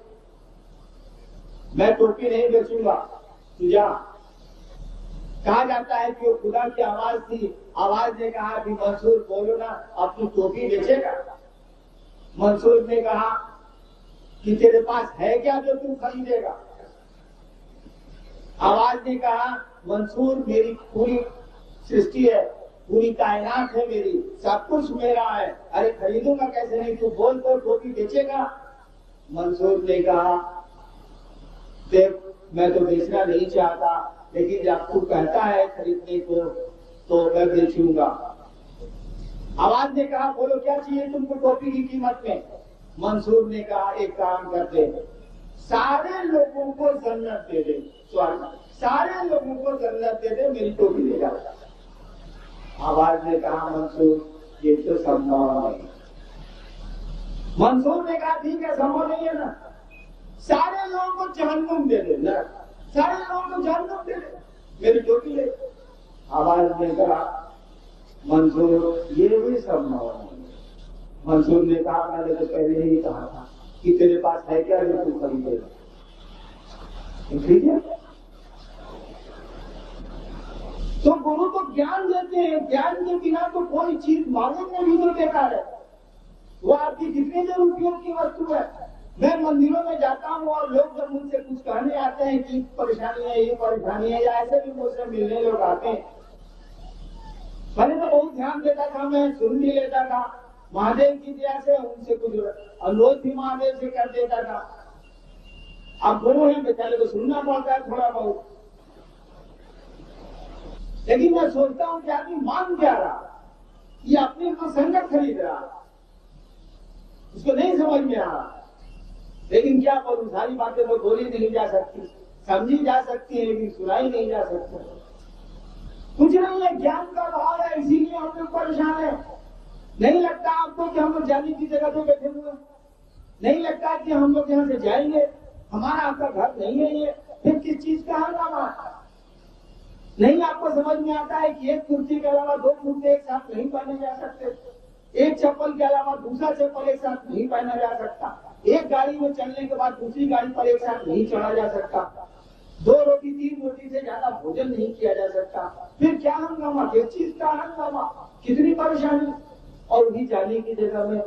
मैं टोपी नहीं बेचूंगा, तू जा। कहा जाता है कि वो खुदा की आवाज थी, आवाज ने कहा कि मंसूर बोलो ना, अपनी टोपी बेचेगा। मंसूर ने कहा कि तेरे पास है क्या जो तू खरीदेगा? आवाज ने कहा मंसूर मेरी पूरी सृष्टि है, पूरी कायनात है मेरी, सब कुछ मेरा है, अरे खरीदूंगा कैसे नहीं, तू बोल तो टोपी बेचेगा। मंसूर ने कहा देख मैं तो बेचना नहीं चाहता, लेकिन जब तू कहता है खरीदने को तो मैं बेचूंगा। आवाज ने कहा बोलो क्या चाहिए तुमको टोपी की कीमत में? मंसूर ने कहा एक काम कर दे, सारे लोगों को जन्नत दे दे, स्वर्ग सारे लोगों को जन्नत दे दे, मेरी टोपी ले जा। आवाज ने कहा मंसूर ये तो संभव नहीं। मंसूर ने कहा ठीक है संभव नहीं है ना, सारे लोगों को जहन्नुम दे दे, सारे लोगों को जहन्नुम दे दे, मेरी टोपी ले। आवाज ने कहा मंसूर ये भी संभव नहीं। मंसूर ने कहा मैंने तो पहले ही कहा था कि तेरे पास है क्या जो तू खरीदेगा, ठीक है? तो गुरु तो ज्ञान देते हैं, ज्ञान के बिना तो कोई चीज मांगने भी तो बेकार है, वो आपकी कितनी देर उपयोग की वस्तु है। मैं मंदिरों में जाता हूँ और लोग जब मुझसे कुछ कहने आते हैं कि परेशानी है, ये परेशानी है, या ऐसे भी मुझसे मिलने लोग आते हैं, पहले तो बहुत ध्यान देता था, मैं सुन भी लेता था, महादेव की दया से उनसे कुछ अनुरोध भी महादेव से कर देता था। अब गुरु है बेचारे को सुनना पड़ता है थोड़ा बहुत, लेकिन मैं सोचता हूँ कि आदमी मान क्या रहा, ये अपने को संगत खरीद रहा, उसको नहीं समझ में आ रहा। लेकिन क्या बोलूं, सारी बातें तो बोली नहीं जा सकती, समझी जा सकती है लेकिन सुनाई नहीं जा सकती। कुछ नहीं है, ज्ञान का भाव है, इसीलिए हम लोग परेशान है। नहीं लगता आपको कि हम लोग जाने की जगह पे बैठे हुए, नहीं लगता कि हम लोग यहाँ से जाएंगे, हमारा आपका घर नहीं है ये, फिर किस चीज का हंगामा? नहीं आपको समझ में आता है कि एक कुर्सी के अलावा 2 कुर्ते एक साथ नहीं पहने जा सकते, एक चप्पल के अलावा दूसरा चप्पल एक साथ नहीं पहना जा सकता, एक गाड़ी में चलने के बाद दूसरी गाड़ी पर एक साथ नहीं चढ़ा जा सकता, 2 रोटी 3 रोटी से ज्यादा भोजन नहीं किया जा सकता। फिर क्या हंगामा, किस चीज का हंगामा, कितनी परेशानी। और भी जाने की जगह में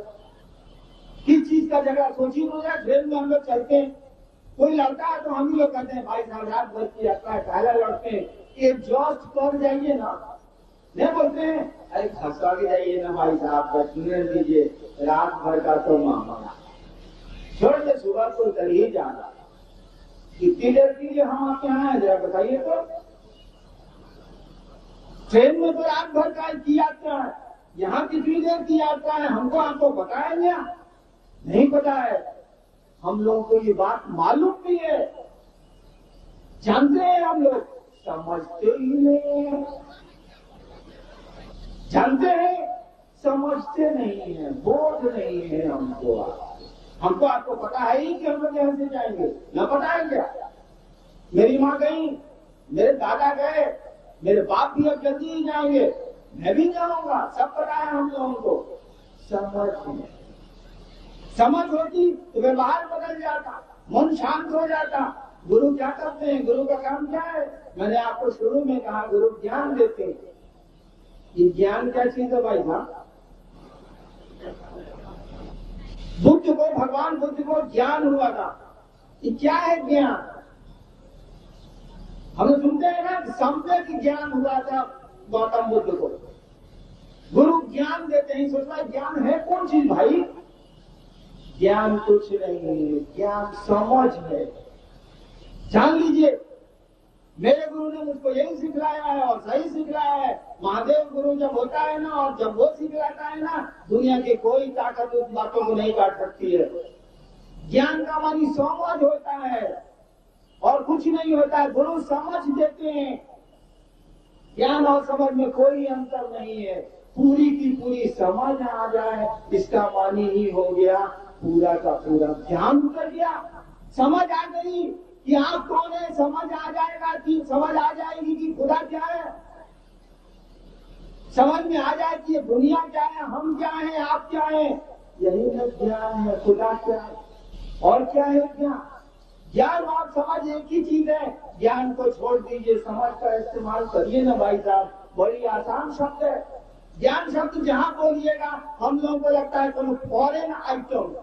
किस चीज का जगह सोची हो जाए। ट्रेन में हम लोग चलते हैं, कोई लड़का है तो हम ही लोग कहते हैं भाई साहब रात भर की यात्रा है, पहला लड़ते हैं, एग्जॉस्ट कर जाइए ना, नहीं बोलते हैं अरे खसा के जाइए ना भाई साहब, बैठने दीजिए, रात भर का तो मामला छोड़ के सुबह को कर ही जाना। कितनी देर के लिए हम आपके यहाँ आए जरा बताइए तो। ट्रेन में तो रात भर का की यात्रा है, यहाँ कितनी देर की यात्रा है हमको आपको बताया गया नहीं पता है। हम लोगों को ये बात मालूम भी है, जानते हैं हम लोग, समझते ही नहीं है। जानते हैं, समझते नहीं है, बोध नहीं है हमको। हमको आपको पता है ही कि हम लोग यहां से जाएंगे, न पता है क्या? मेरी माँ गई, मेरे दादा गए, मेरे बाप भी अब जल्दी ही जाएंगे, मैं भी जाऊंगा, सब पता है हम लोगों को। समझ होती तो व्यवहार बदल जाता, मन शांत हो जाता। गुरु क्या करते हैं? गुरु का काम क्या है? मैंने आपको शुरू में कहा, गुरु ज्ञान देते हैं। ये ज्ञान क्या चीज है भाई साहब? बुद्ध को, भगवान बुद्ध को ज्ञान हुआ था। ये क्या है ज्ञान? हम सुनते हैं ना, सम्यक ज्ञान हुआ था गौतम बुद्ध को। गुरु ज्ञान देते हैं, सोचना ज्ञान है कौन चीज भाई? ज्ञान कुछ नहीं है, ज्ञान समझ है। जान लीजिए, मेरे गुरु ने मुझको यही सिखलाया है और सही सिखलाया है। महादेव गुरु जब होता है ना, और जब वो सिखलाता है ना, दुनिया की कोई ताकत उस बातों को नहीं काट सकती है। ज्ञान का मानी समझ होता है और कुछ नहीं होता है। गुरु समझ देते हैं। ज्ञान और समझ में कोई अंतर नहीं है। पूरी की पूरी समझ आ जाए, इसका मानी ही हो गया पूरा का पूरा ध्यान उतर गया। समझ आ गई कि आप कौन है, समझ आ जाएगा कि समझ आ जाएगी कि खुदा क्या है। समझ में आ जाए कि ये दुनिया क्या है, हम क्या है, आप क्या है। यही है ज्ञान है। खुदा क्या है और क्या है ज्ञान? ज्ञान और समझ एक ही चीज है। ज्ञान को छोड़ दीजिए, समझ का इस्तेमाल करिए ना भाई साहब। बड़ी आसान शब्द है। ज्ञान शब्द जहां बोलिएगा हम लोगों को लगता है कोई फॉरेन आइटम।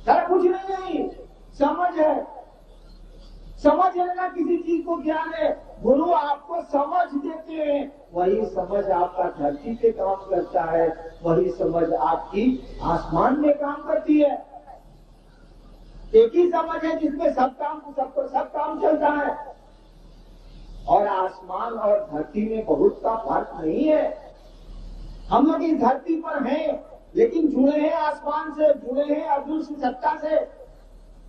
कुछ नहीं, समझ है। समझ है ना, किसी चीज को ज्ञान है। गुरु आपको समझ देते हैं, वही समझ आपका धरती पे काम करता है, वही समझ आपकी आसमान में काम करती है। एक ही समझ है जिसमें सब काम चलता है। और आसमान और धरती में बहुत का फर्क नहीं है। हम लोग इस धरती पर हैं, लेकिन जुड़े हैं आसमान से, जुड़े हैं अदृश्य सत्ता से।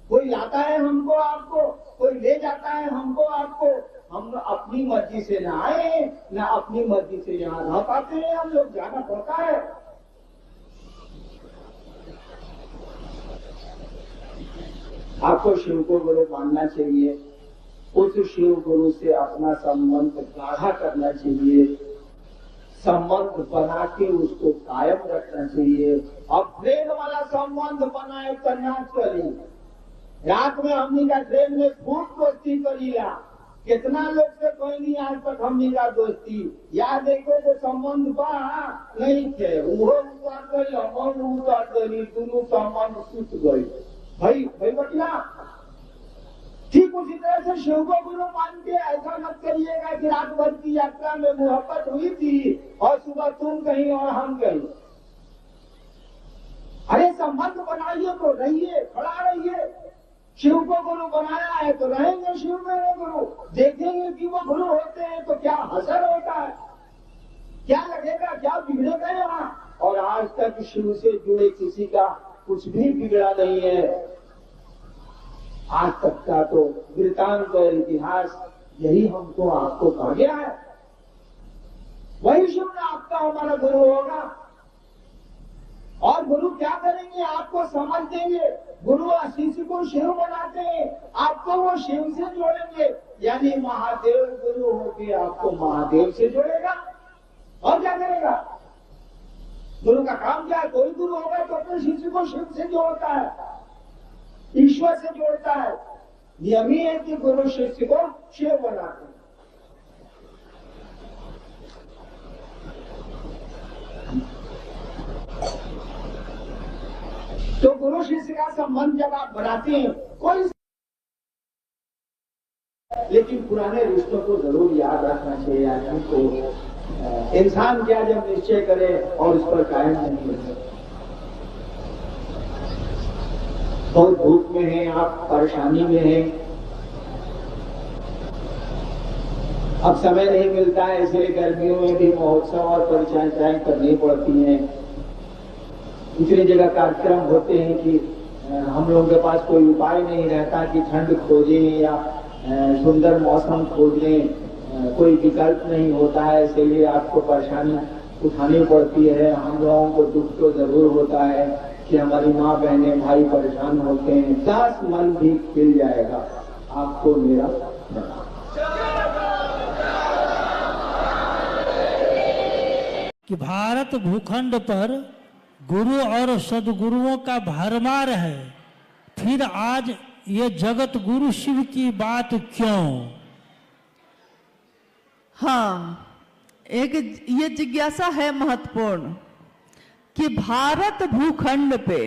कोई लाता है हमको आपको, कोई ले जाता है हमको आपको। हम अपनी मर्जी से न आए, न अपनी मर्जी से यहाँ रह पाते हैं। हम लोग जाना पड़ता है। आपको शिव को गुरु मानना चाहिए, उस शिव गुरु से अपना संबंध गाढ़ा करना चाहिए, संबंध बना के उसको कायम रखना चाहिए। अब ट्रेन वाला संबंध बनाए करना चली। रात में हमनी का ट्रेन में खूब दोस्ती करीला। कितना लोग से कोई नहीं आज तक हमनी का दोस्ती। याद देखो तो संबंध बा नहीं थे, वो उतार गई, हम उतार गई, दोनों संबंध टूट गई। भाई बटला, ठीक उसी तरह से शिव को गुरु मान के ऐसा मत करिएगा कि रात भर की यात्रा में मोहब्बत हुई थी और सुबह तुम कहीं और हम कहीं। अरे संबंध बनाइए तो रहिए, खड़ा रहिए। शिव को गुरु बनाया है तो रहेंगे शिव में गुरु। देखेंगे कि वो गुरु होते हैं तो क्या असर होता है, क्या लगेगा, क्या बिगड़ेगा यहाँ। और आज तक शिव से जुड़े किसी का कुछ भी बिगड़ा नहीं है। आज तक का तो वृतांत और इतिहास यही हमको आपको कहा गया है। वही शिव ने आपका हमारा गुरु होगा। और गुरु क्या करेंगे? आपको समझ देंगे। गुरु शिष्य को शिव बनाते हैं, आपको वो शिव से जोड़ेंगे। यानी महादेव गुरु होके आपको महादेव से जोड़ेगा। और क्या करेगा? गुरु का काम क्या है? कोई गुरु होगा तो अपने शिष्य को शिव से जोड़ता है, ईश्वर से जोड़ता है। नियम ही है कि गुरु शिष्य को शिव बनाते हैं। तो गुरु शिष्य का संबंध जब आप बनाते हैं, कोई लेकिन पुराने रिश्तों को जरूर याद रखना चाहिए आदमी को। इंसान क्या जब निश्चय करे और उस पर कायम नहीं रहे। बहुत धूप में हैं आप, परेशानी में हैं, अब समय नहीं मिलता है, इसलिए गर्मियों में भी महोत्सव और परिचर्चाएं करनी पड़ती हैं। दूसरी जगह कार्यक्रम होते हैं कि हम लोगों के पास कोई उपाय नहीं रहता कि ठंड खोजें या सुंदर मौसम खोजें, कोई विकल्प नहीं होता है, इसलिए आपको परेशानी उठानी पड़ती है। हम लोगों को दुख तो जरूर होता है कि हमारी माँ बहनें भाई परेशान होते हैं, दास मन भी खिल जाएगा। आपको मेरा कि भारत भूखंड पर गुरु और सदगुरुओं का भरमार है, फिर आज ये जगत गुरु शिव की बात क्यों? हाँ, एक ये जिज्ञासा है महत्वपूर्ण कि भारत भूखंड पे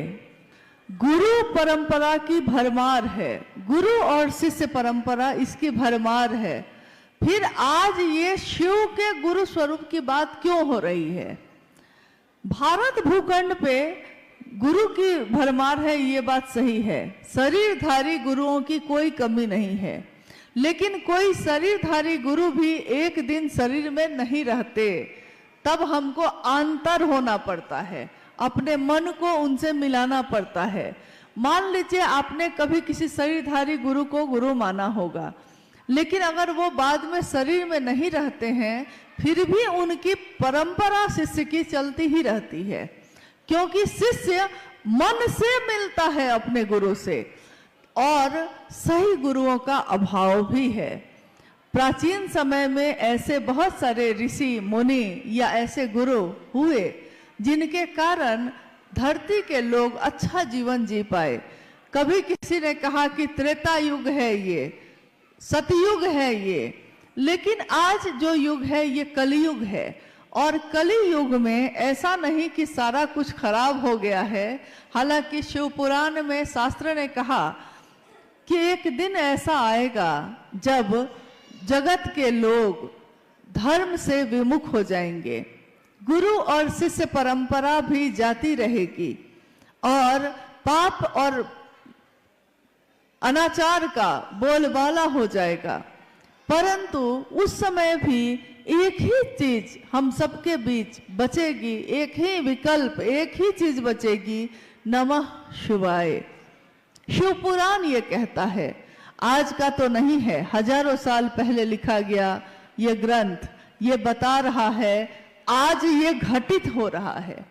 गुरु परंपरा की भरमार है, गुरु और शिष्य परंपरा इसकी भरमार है, फिर आज ये शिव के गुरु स्वरूप की बात क्यों हो रही है? भारत भूखंड पे गुरु की भरमार है, ये बात सही है। शरीरधारी गुरुओं की कोई कमी नहीं है, लेकिन कोई शरीरधारी गुरु भी एक दिन शरीर में नहीं रहते, तब हमको अंतर होना पड़ता है, अपने मन को उनसे मिलाना पड़ता है। मान लीजिए आपने कभी किसी शरीरधारी गुरु को गुरु माना होगा, लेकिन अगर वो बाद में शरीर में नहीं रहते हैं, फिर भी उनकी परंपरा शिष्य की चलती ही रहती है, क्योंकि शिष्य मन से मिलता है अपने गुरु से, और सही गुरुओं का अभाव भी है। प्राचीन समय में ऐसे बहुत सारे ऋषि मुनि या ऐसे गुरु हुए जिनके कारण धरती के लोग अच्छा जीवन जी पाए। कभी किसी ने कहा कि त्रेता युग है, ये सतयुग है ये, लेकिन आज जो युग है ये कलयुग है, और कली युग में ऐसा नहीं कि सारा कुछ खराब हो गया है। हालांकि शिव पुराण में शास्त्र ने कहा कि एक दिन ऐसा आएगा जब जगत के लोग धर्म से विमुख हो जाएंगे, गुरु और शिष्य परंपरा भी जाती रहेगी, और पाप और अनाचार का बोलबाला हो जाएगा। परंतु उस समय भी एक ही चीज हम सबके बीच बचेगी, एक ही विकल्प, एक ही चीज बचेगी, नमः शिवाय। शिव पुराण ये कहता है, आज का तो नहीं है, हजारों साल पहले लिखा गया ये ग्रंथ ये बता रहा है, आज ये घटित हो रहा है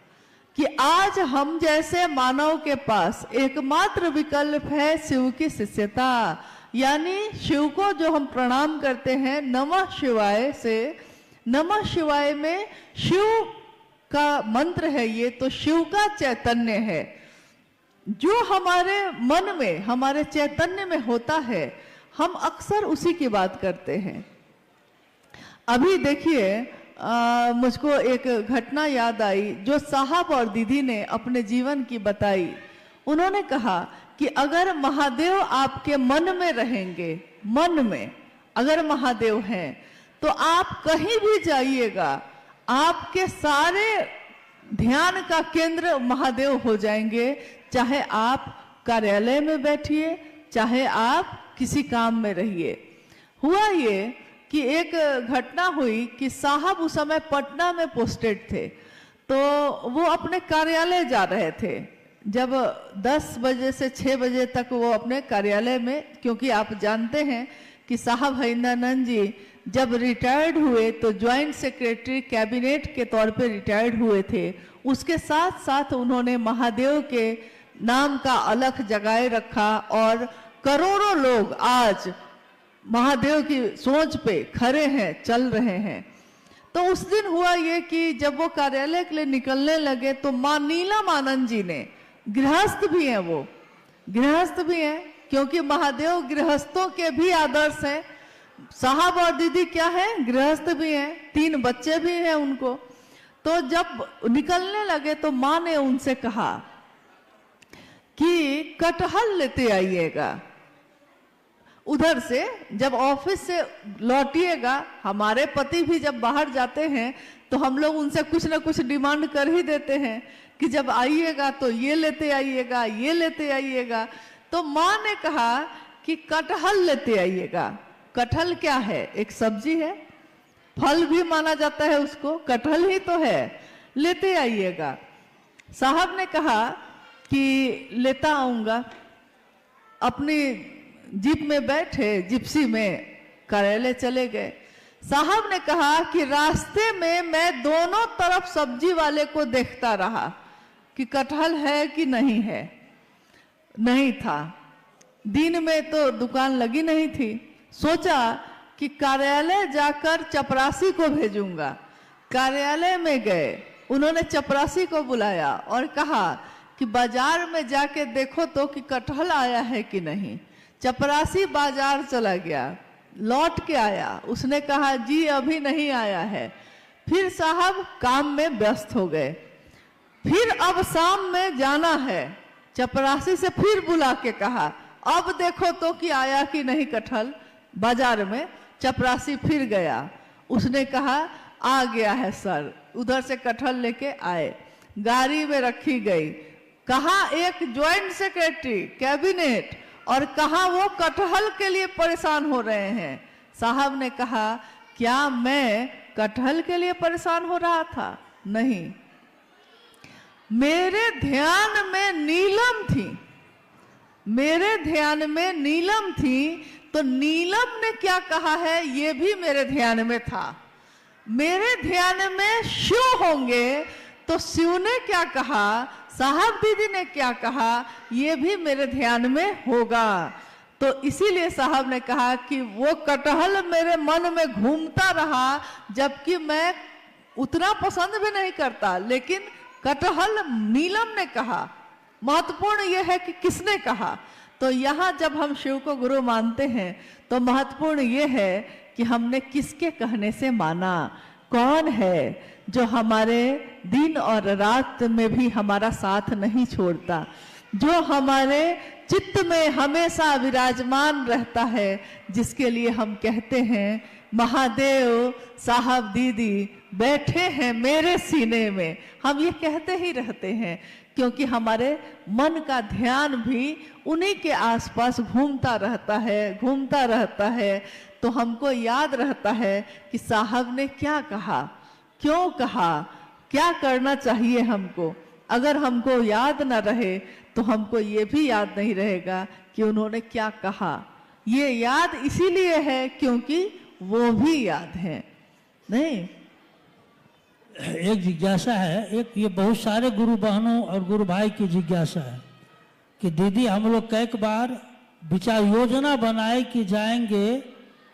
कि आज हम जैसे मानव के पास एकमात्र विकल्प है शिव की शिष्यता। यानी शिव को जो हम प्रणाम करते हैं नमः शिवाय से, नमः शिवाय में शिव का मंत्र है, ये तो शिव का चैतन्य है जो हमारे मन में, हमारे चैतन्य में होता है, हम अक्सर उसी की बात करते हैं। अभी देखिए, मुझको एक घटना याद आई जो साहब और दीदी ने अपने जीवन की बताई। उन्होंने कहा कि अगर महादेव आपके मन में रहेंगे, मन में अगर महादेव हैं, तो आप कहीं भी जाइएगा, आपके सारे ध्यान का केंद्र महादेव हो जाएंगे, चाहे आप कार्यालय में बैठिए, चाहे आप किसी काम में रहिए। हुआ ये कि एक घटना हुई कि साहब उस समय पटना में पोस्टेड थे, तो वो अपने कार्यालय जा रहे थे। जब 10 बजे से 6 बजे तक वो अपने कार्यालय में, क्योंकि आप जानते हैं कि साहब हरिंद्रानंद जी जब रिटायर्ड हुए तो ज्वाइंट सेक्रेटरी कैबिनेट के तौर पे रिटायर्ड हुए थे। उसके साथ साथ उन्होंने महादेव के नाम का अलख जगाए रखा, और करोड़ों लोग आज महादेव की सोच पे खड़े हैं, चल रहे हैं। तो उस दिन हुआ ये कि जब वो कार्यालय के लिए निकलने लगे तो मां नीलम आनंद जी ने, गृहस्थ भी हैं, वो गृहस्थ भी हैं, क्योंकि महादेव गृहस्थों के भी आदर्श हैं। साहब और दीदी क्या है, गृहस्थ भी हैं, 3 बच्चे भी हैं उनको। तो जब निकलने लगे तो मां ने उनसे कहा कि कटहल लेते आइएगा, उधर से जब ऑफिस से लौटिएगा। हमारे पति भी जब बाहर जाते हैं तो हम लोग उनसे कुछ ना कुछ डिमांड कर ही देते हैं कि जब आइएगा तो ये लेते आइएगा, ये लेते आइएगा। तो माँ ने कहा कि कटहल लेते आइएगा। कटहल क्या है, एक सब्जी है, फल भी माना जाता है उसको, कटहल ही तो है, लेते आइएगा। साहब ने कहा कि लेता आऊँगा। अपनी जीप में बैठे, जिप्सी में कार्यालय चले गए। साहब ने कहा कि रास्ते में मैं दोनों तरफ सब्जी वाले को देखता रहा कि कटहल है कि नहीं है। नहीं था। दिन में तो दुकान लगी नहीं थी। सोचा कि कार्यालय जाकर चपरासी को भेजूंगा। कार्यालय में गए, उन्होंने चपरासी को बुलाया और कहा कि बाजार में जाके देखो तो कि कटहल आया है कि नहीं। चपरासी बाजार चला गया, लौट के आया, उसने कहा जी अभी नहीं आया है। फिर साहब काम में व्यस्त हो गए। फिर अब शाम में जाना है, चपरासी से फिर बुला के कहा अब देखो तो कि आया कि नहीं कटहल बाजार में। चपरासी फिर गया, उसने कहा आ गया है सर। उधर से कटहल लेके आए, गाड़ी में रखी गई। कहा एक ज्वाइंट सेक्रेटरी कैबिनेट और कहा वो कटहल के लिए परेशान हो रहे हैं। साहब ने कहा क्या मैं कटहल के लिए परेशान हो रहा था? नहीं, मेरे ध्यान में नीलम थी। मेरे ध्यान में नीलम थी तो नीलम ने क्या कहा है ये भी मेरे ध्यान में था। मेरे ध्यान में शिव होंगे तो शिव ने क्या कहा, साहब दीदी ने क्या कहा, ये भी मेरे ध्यान में होगा। तो इसीलिए साहब ने कहा कि वो कटहल मेरे मन में घूमता रहा, जबकि मैं उतना पसंद भी नहीं करता, लेकिन कटहल नीलम ने कहा। महत्वपूर्ण यह है कि किसने कहा। तो यहाँ जब हम शिव को गुरु मानते हैं तो महत्वपूर्ण यह है कि हमने किसके कहने से माना। कौन है जो हमारे दिन और रात में भी हमारा साथ नहीं छोड़ता, जो हमारे चित्त में हमेशा विराजमान रहता है, जिसके लिए हम कहते हैं महादेव साहब दीदी बैठे हैं मेरे सीने में। हम ये कहते ही रहते हैं क्योंकि हमारे मन का ध्यान भी उन्हीं के आसपास घूमता रहता है। तो हमको याद रहता है कि साहब ने क्या कहा, क्यों कहा, क्या करना चाहिए हमको। अगर हमको याद ना रहे तो हमको ये भी याद नहीं रहेगा कि उन्होंने क्या कहा। ये याद इसीलिए है क्योंकि वो भी याद है। नहीं, एक जिज्ञासा है, एक ये बहुत सारे गुरु बहनों और गुरु भाई की जिज्ञासा है कि दीदी हम लोग कई बार विचार योजना बनाए कि जाएंगे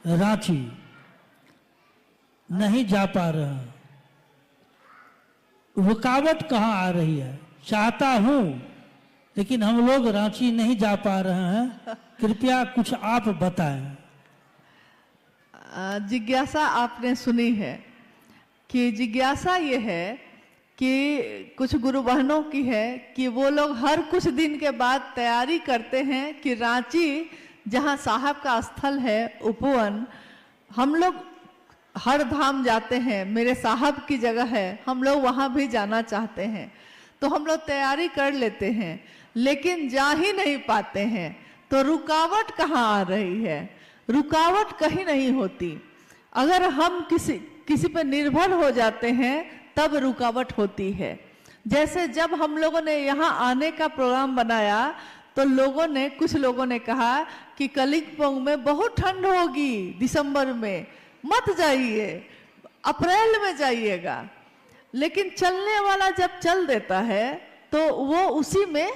रांची, नहीं जा पा रहे हैं। रुकावट कहाँ आ रही है? चाहता हूं लेकिन हम लोग रांची नहीं जा पा रहे हैं, कृपया कुछ आप बताएं। जिज्ञासा आपने सुनी है कि जिज्ञासा ये है कि कुछ गुरु बहनों की है कि वो लोग हर कुछ दिन के बाद तैयारी करते हैं कि रांची जहाँ साहब का स्थल है उपवन, हम लोग हर धाम जाते हैं, मेरे साहब की जगह है, हम लोग वहाँ भी जाना चाहते हैं। तो हम लोग तैयारी कर लेते हैं लेकिन जा ही नहीं पाते हैं। तो रुकावट कहाँ आ रही है? रुकावट कहीं नहीं होती। अगर हम किसी पर निर्भर हो जाते हैं तब रुकावट होती है। जैसे जब हम लोगों ने यहाँ आने का प्रोग्राम बनाया तो कुछ लोगों ने कहा कि कलिंपोंग में बहुत ठंड होगी, दिसंबर में मत जाइए, अप्रैल में जाइएगा। लेकिन चलने वाला जब चल देता है तो वो उसी में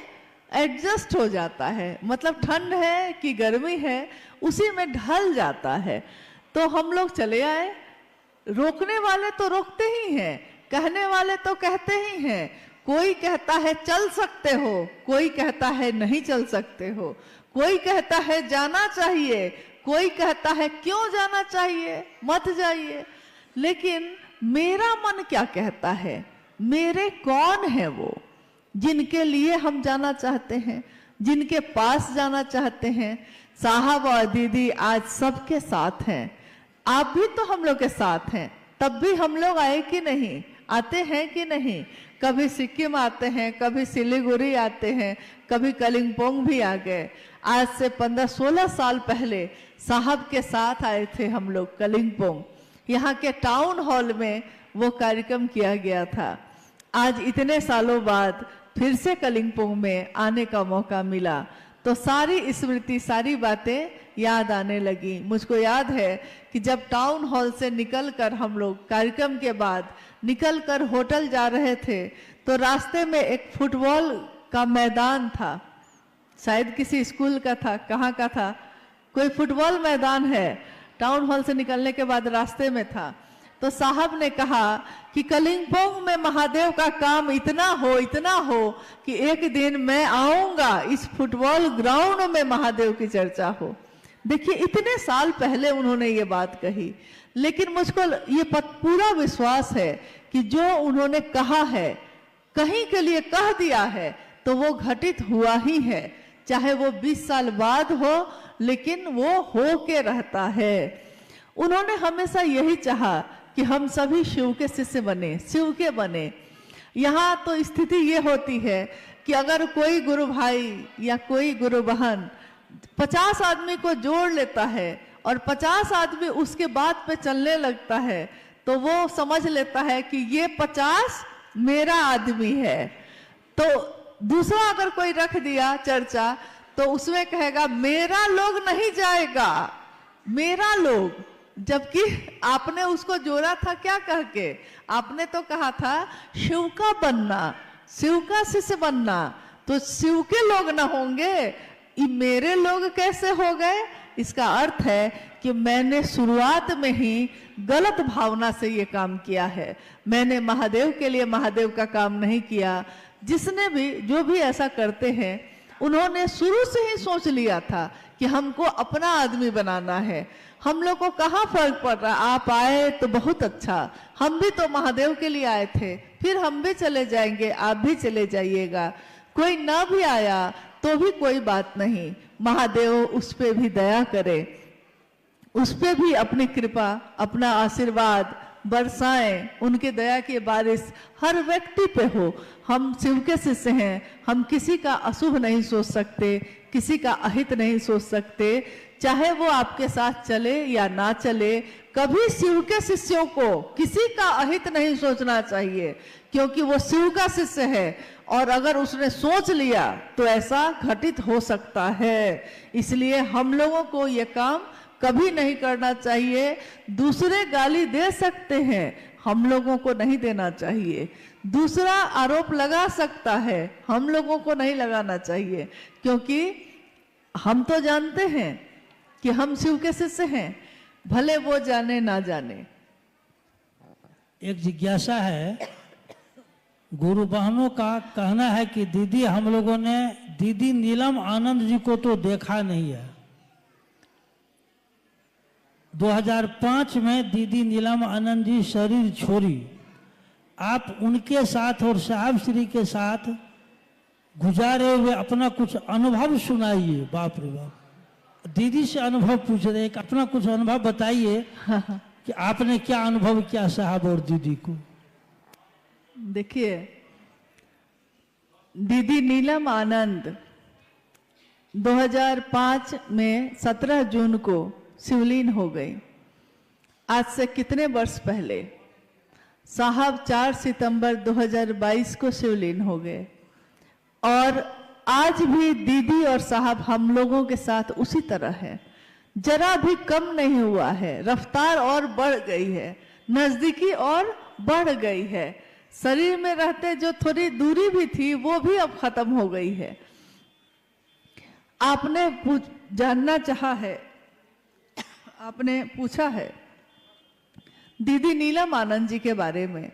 एडजस्ट हो जाता है, मतलब ठंड है कि गर्मी है उसी में ढल जाता है। तो हम लोग चले आए। रोकने वाले तो रोकते ही हैं, कहने वाले तो कहते ही हैं। कोई कहता है चल सकते हो, कोई कहता है नहीं चल सकते हो, कोई कहता है जाना चाहिए, कोई कहता है क्यों जाना चाहिए, मत जाइए। लेकिन मेरा मन क्या कहता है? मेरे कौन है वो जिनके लिए हम जाना चाहते हैं, जिनके पास जाना चाहते हैं? साहब और दीदी आज सबके साथ हैं। आप भी तो हम लोग के साथ हैं। तब भी हम लोग आए कि नहीं, आते हैं कि नहीं? कभी सिक्किम आते हैं, कभी सिलीगुड़ी आते हैं, कभी कलिंपोंग भी आ गए। आज से 15-16 साल पहले साहब के साथ आए थे हम लोग कलिंपोंग। यहाँ के टाउन हॉल में वो कार्यक्रम किया गया था। आज इतने सालों बाद फिर से कलिंपोंग में आने का मौका मिला तो सारी स्मृति, सारी बातें याद आने लगी। मुझको याद है कि जब टाउन हॉल से निकलकर हम लोग कार्यक्रम के बाद निकलकर होटल जा रहे थे तो रास्ते में एक फुटबॉल का मैदान था, शायद किसी स्कूल का था, कहाँ का था, कोई फुटबॉल मैदान है, टाउन हॉल से निकलने के बाद रास्ते में था। तो साहब ने कहा कि कलिंपोंग में महादेव का काम इतना हो कि एक दिन मैं आऊंगा इस फुटबॉल ग्राउंड में महादेव की चर्चा हो। देखिए इतने साल पहले उन्होंने ये बात कही, लेकिन मुझको ये पूरा विश्वास है कि जो उन्होंने कहा है, कहीं के लिए कह दिया है, तो वो घटित हुआ ही है, चाहे वो 20 साल बाद हो, लेकिन वो हो के रहता है। उन्होंने हमेशा यही चाहा कि हम सभी शिव के शिष्य बने, शिव के बने। यहाँ तो स्थिति ये होती है कि अगर कोई गुरु भाई या कोई गुरु बहन 50 आदमी को जोड़ लेता है और 50 आदमी उसके बात पे चलने लगता है तो वो समझ लेता है कि ये 50 मेरा आदमी है। तो दूसरा अगर कोई रख दिया चर्चा तो उसमें कहेगा मेरा लोग नहीं जाएगा, मेरा लोग, जबकि आपने उसको जोड़ा था क्या कह के? आपने तो कहा था शिव का बनना, शिव का शिष्य बनना, तो शिव के लोग ना होंगे, ये मेरे लोग कैसे हो गए? इसका अर्थ है कि मैंने शुरुआत में ही गलत भावना से ये काम किया है। मैंने महादेव के लिए महादेव का काम नहीं किया। जिसने भी, जो भी ऐसा करते हैं, उन्होंने शुरू से ही सोच लिया था कि हमको अपना आदमी बनाना है। हम लोग को कहाँ फर्क पड़ रहा, आप आए तो बहुत अच्छा, हम भी तो महादेव के लिए आए थे, फिर हम भी चले जाएंगे, आप भी चले जाइएगा। कोई ना भी आया तो भी कोई बात नहीं, महादेव उस पे भी दया करे, उस पे भी अपनी कृपा, अपना आशीर्वाद बरसाएं, उनके दया की बारिश हर व्यक्ति पे हो। हम शिव के शिष्य हैं, हम किसी का अशुभ नहीं सोच सकते, किसी का अहित नहीं सोच सकते, चाहे वो आपके साथ चले या ना चले। कभी शिव के शिष्यों को किसी का अहित नहीं सोचना चाहिए, क्योंकि वो शिव का शिष्य है और अगर उसने सोच लिया तो ऐसा घटित हो सकता है। इसलिए हम लोगों को ये काम कभी नहीं करना चाहिए। दूसरे गाली दे सकते हैं, हम लोगों को नहीं देना चाहिए। दूसरा आरोप लगा सकता है, हम लोगों को नहीं लगाना चाहिए, क्योंकि हम तो जानते हैं कि हम शिव के शिष्य हैं, भले वो जाने ना जाने। एक जिज्ञासा है, गुरु बहनों का कहना है कि दीदी, हम लोगों ने दीदी नीलम आनंद जी को तो देखा नहीं है। 2005 में दीदी नीलम आनंद जी शरीर छोड़ी, आप उनके साथ और साहब श्री के साथ गुजारे हुए अपना कुछ अनुभव सुनाइए। बाप रे बाप, दीदी से अनुभव पूछ रहे, अपना कुछ अनुभव बताइए कि आपने क्या अनुभव किया साहब और दीदी को। देखिए, दीदी नीलम आनंद 2005 में 17 जून को शिवलीन हो गई। आज से कितने वर्ष पहले? साहब 4 सितंबर 2022 को शिवलीन हो गए और आज भी दीदी और साहब हम लोगों के साथ उसी तरह है, जरा भी कम नहीं हुआ है, रफ्तार और बढ़ गई है, नजदीकी और बढ़ गई है। शरीर में रहते जो थोड़ी दूरी भी थी वो भी अब खत्म हो गई है। आपने जानना चाहा है, आपने पूछा है दीदी नीलम आनंद जी के बारे में।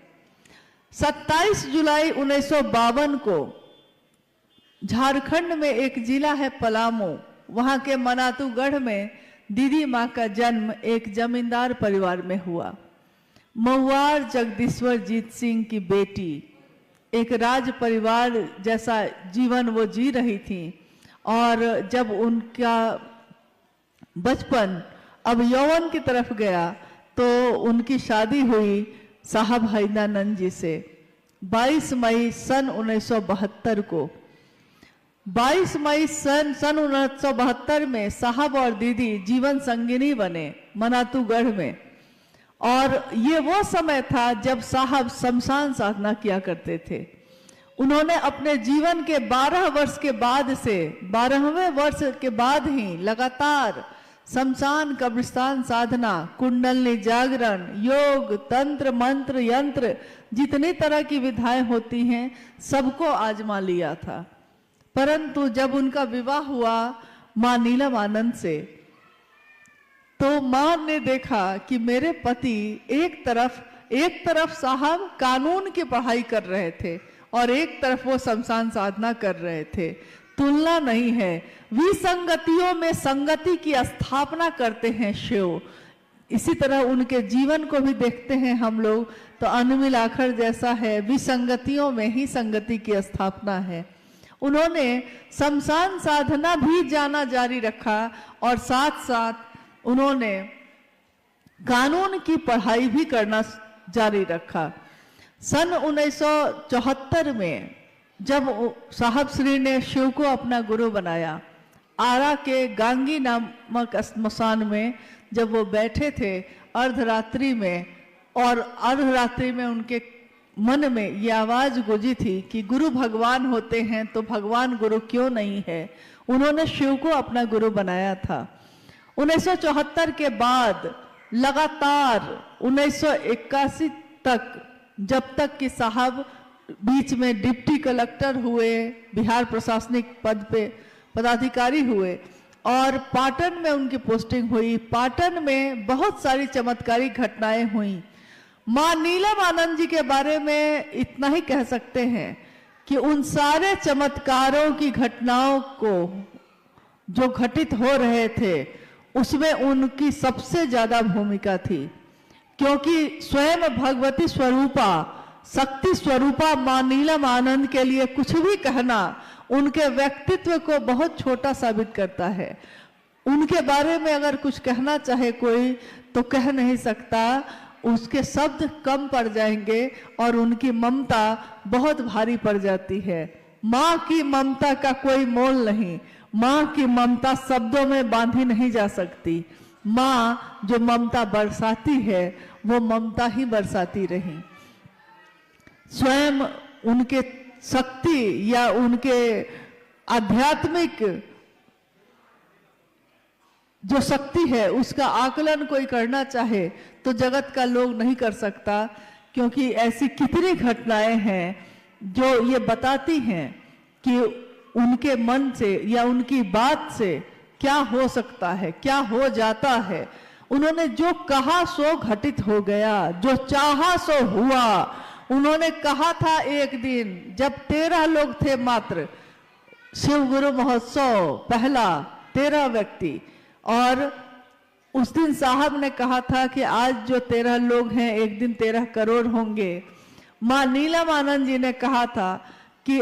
27 जुलाई 1952 को झारखंड में एक जिला है पलामू, वहां के मनातूगढ़ में दीदी माँ का जन्म एक जमींदार परिवार में हुआ। महुआर जगदीश्वर जीत सिंह की बेटी एक राज परिवार जैसा जीवन वो जी रही थी और जब उनका बचपन अब यौवन की तरफ गया तो उनकी शादी हुई साहब हैदरानंद जी से 22 मई सन 1972 को। 22 मई सन 1972 में साहब और दीदी जीवन संगिनी बने मनातूगढ़ में। और ये वो समय था जब साहब शमशान साधना किया करते थे। उन्होंने अपने जीवन के 12 वर्ष के बाद से 12वें वर्ष के बाद ही लगातार शमशान कब्रिस्तान साधना, कुंडलनी जागरण, योग, तंत्र, मंत्र, यंत्र, जितनी तरह की विधाएं होती हैं सबको आजमा लिया था। परंतु जब उनका विवाह हुआ मां नीलम आनंद से, तो मां ने देखा कि मेरे पति एक तरफ साहब कानून की पढ़ाई कर रहे थे और एक तरफ वो शमशान साधना कर रहे थे। तुलना नहीं है, विसंगतियों में संगति की स्थापना करते हैं शिव। इसी तरह उनके जीवन को भी देखते हैं हम लोग तो अनमिल आखर जैसा है, विसंगतियों में ही संगति की स्थापना है। उन्होंने शमशान साधना भी जाना जारी रखा और साथ साथ उन्होंने कानून की पढ़ाई भी करना जारी रखा। सन 1974 में जब साहब श्री ने शिव को अपना गुरु बनाया, आरा के गांगी नामक स्मशान में जब वो बैठे थे अर्धरात्रि में, और अर्धरात्रि में उनके मन में ये आवाज गूंजी थी कि गुरु भगवान होते हैं तो भगवान गुरु क्यों नहीं है। उन्होंने शिव को अपना गुरु बनाया था। 1974 के बाद लगातार 1981 तक, जब तक कि साहब बीच में डिप्टी कलेक्टर हुए, बिहार प्रशासनिक पद पे पदाधिकारी हुए और पाटन में उनकी पोस्टिंग हुई। पाटन में बहुत सारी चमत्कारिक घटनाएं हुई। मां नीलम आनंद जी के बारे में इतना ही कह सकते हैं कि उन सारे चमत्कारों की घटनाओं को जो घटित हो रहे थे उसमें उनकी सबसे ज्यादा भूमिका थी, क्योंकि स्वयं भगवती स्वरूपा, शक्ति स्वरूपा मां नीलम आनंद के लिए कुछ भी कहना उनके व्यक्तित्व को बहुत छोटा साबित करता है। उनके बारे में अगर कुछ कहना चाहे कोई तो कह नहीं सकता, उसके शब्द कम पड़ जाएंगे और उनकी ममता बहुत भारी पड़ जाती है। माँ की ममता का कोई मोल नहीं, माँ की ममता शब्दों में बांधी नहीं जा सकती। माँ जो ममता बरसाती है वो ममता ही बरसाती रही। स्वयं उनके शक्ति या उनके आध्यात्मिक जो शक्ति है उसका आकलन कोई करना चाहे तो जगत का लोग नहीं कर सकता, क्योंकि ऐसी कितनी घटनाएं हैं जो ये बताती हैं कि उनके मन से या उनकी बात से क्या हो सकता है, क्या हो जाता है। उन्होंने जो कहा सो घटित हो गया, जो चाहा सो हुआ। उन्होंने कहा था एक दिन जब 13 लोग थे मात्र, शिव गुरु महोत्सव पहला 13 व्यक्ति, और उस दिन साहब ने कहा था कि आज जो 13 लोग हैं एक दिन 13 करोड़ होंगे। मां नीलम आनंद जी ने कहा था कि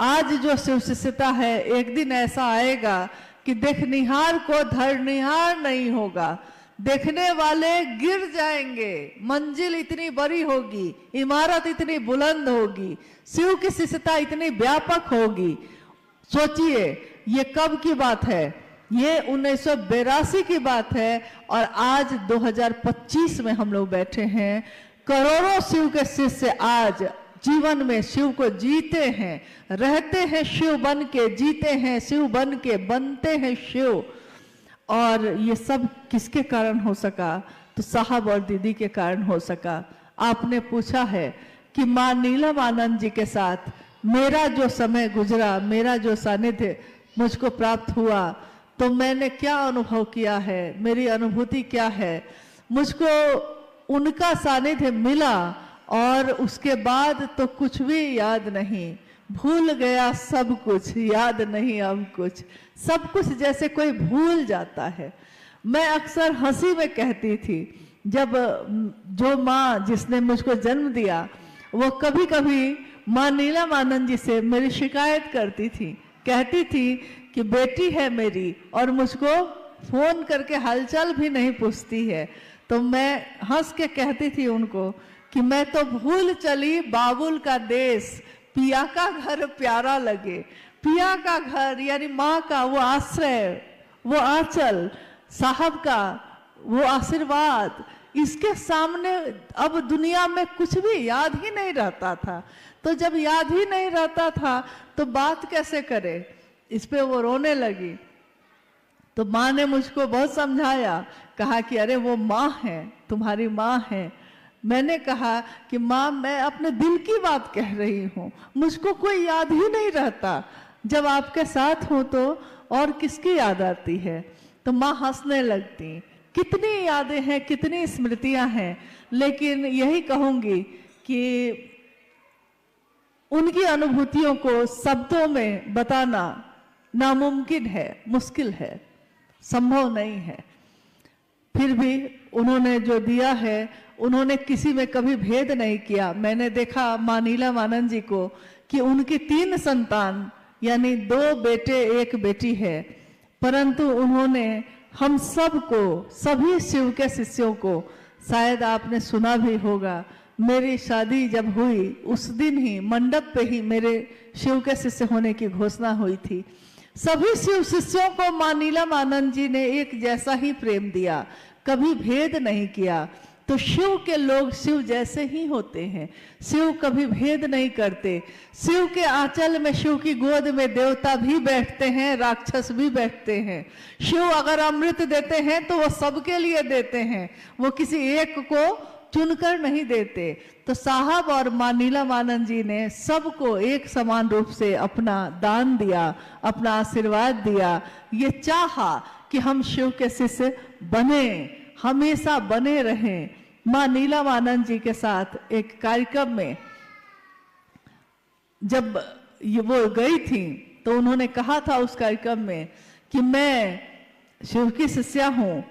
आज जो शिव शिष्यता है एक दिन ऐसा आएगा कि देखनिहार को धरनिहार नहीं होगा, देखने वाले गिर जाएंगे, मंजिल इतनी बड़ी होगी, इमारत इतनी बुलंद होगी, शिव की शिष्यता इतनी व्यापक होगी। सोचिए ये कब की बात है, ये 1982 की बात है और आज 2025 में हम लोग बैठे हैं। करोड़ों शिव के शिष्य आज जीवन में शिव को जीते हैं, रहते हैं शिव बन के, जीते हैं शिव बन के, बनते हैं शिव। और ये सब किसके कारण हो सका? तो साहब और दीदी के कारण हो सका। आपने पूछा है कि मां नीलम आनंद जी के साथ मेरा जो समय गुजरा, मेरा जो सानिध्य मुझको प्राप्त हुआ, तो मैंने क्या अनुभव किया है, मेरी अनुभूति क्या है। मुझको उनका सानिध्य मिला और उसके बाद तो कुछ भी याद नहीं, भूल गया सब कुछ, याद नहीं अब कुछ, सब कुछ जैसे कोई भूल जाता है। मैं अक्सर हंसी में कहती थी, जब जो माँ जिसने मुझको जन्म दिया वो कभी कभी माँ नीलम आनंद जी से मेरी शिकायत करती थी, कहती थी कि बेटी है मेरी और मुझको फोन करके हालचाल भी नहीं पूछती है। तो मैं हंस के कहती थी उनको कि मैं तो भूल चली बाबुल का देश, पिया का घर प्यारा लगे। पिया का घर यानी माँ का वो आश्रय, वो आंचल, साहब का वो आशीर्वाद, इसके सामने अब दुनिया में कुछ भी याद ही नहीं रहता था। तो जब याद ही नहीं रहता था तो बात कैसे करे? इस पे वो रोने लगी। तो माँ ने मुझको बहुत समझाया, कहा कि अरे वो माँ है, तुम्हारी माँ है। मैंने कहा कि माँ मैं अपने दिल की बात कह रही हूँ, मुझको कोई याद ही नहीं रहता, जब आपके साथ हो तो और किसकी याद आती है? तो माँ हंसने लगती। कितनी यादें हैं, कितनी स्मृतियां हैं, लेकिन यही कहूंगी कि उनकी अनुभूतियों को शब्दों में बताना नामुमकिन है, मुश्किल है, संभव नहीं है। फिर भी उन्होंने जो दिया है, उन्होंने किसी में कभी भेद नहीं किया। मैंने देखा माँ नीलम जी को कि उनकी 3 संतान यानी 2 बेटे 1 बेटी है, परंतु उन्होंने हम सबको, सभी शिव के शिष्यों को, शायद आपने सुना भी होगा, मेरी शादी जब हुई उस दिन ही मंडप पे ही मेरे शिव के शिष्य होने की घोषणा हुई थी। सभी शिव शिष्यों को माँ नीलम जी ने एक जैसा ही प्रेम दिया, कभी भेद नहीं किया। तो शिव के लोग शिव जैसे ही होते हैं, शिव कभी भेद नहीं करते। शिव के आंचल में, शिव की गोद में देवता भी बैठते हैं, राक्षस भी बैठते हैं। शिव अगर अमृत देते हैं तो वो सबके लिए देते हैं, वो किसी एक को चुनकर नहीं देते। तो साहब और माँ नीलम जी ने सबको एक समान रूप से अपना दान दिया, अपना आशीर्वाद दिया। ये चाहा कि हम शिव के शिष्य बने, हमेशा बने रहें। माँ नीलम जी के साथ एक कार्यक्रम में जब वो गई थी तो उन्होंने कहा था उस कार्यक्रम में कि मैं शिव की शिष्या हूँ,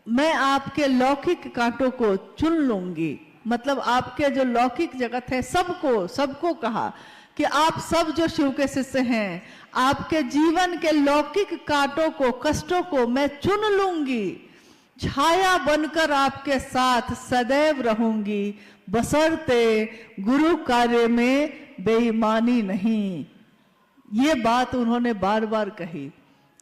मैं आपके लौकिक कांटों को चुन लूंगी। मतलब आपके जो लौकिक जगत है सबको कहा कि आप सब जो शिव के शिष्य हैं, आपके जीवन के लौकिक कांटों को, कष्टों को मैं चुन लूंगी, छाया बनकर आपके साथ सदैव रहूंगी, बशर्ते गुरु कार्य में बेईमानी नहीं। ये बात उन्होंने बार बार कही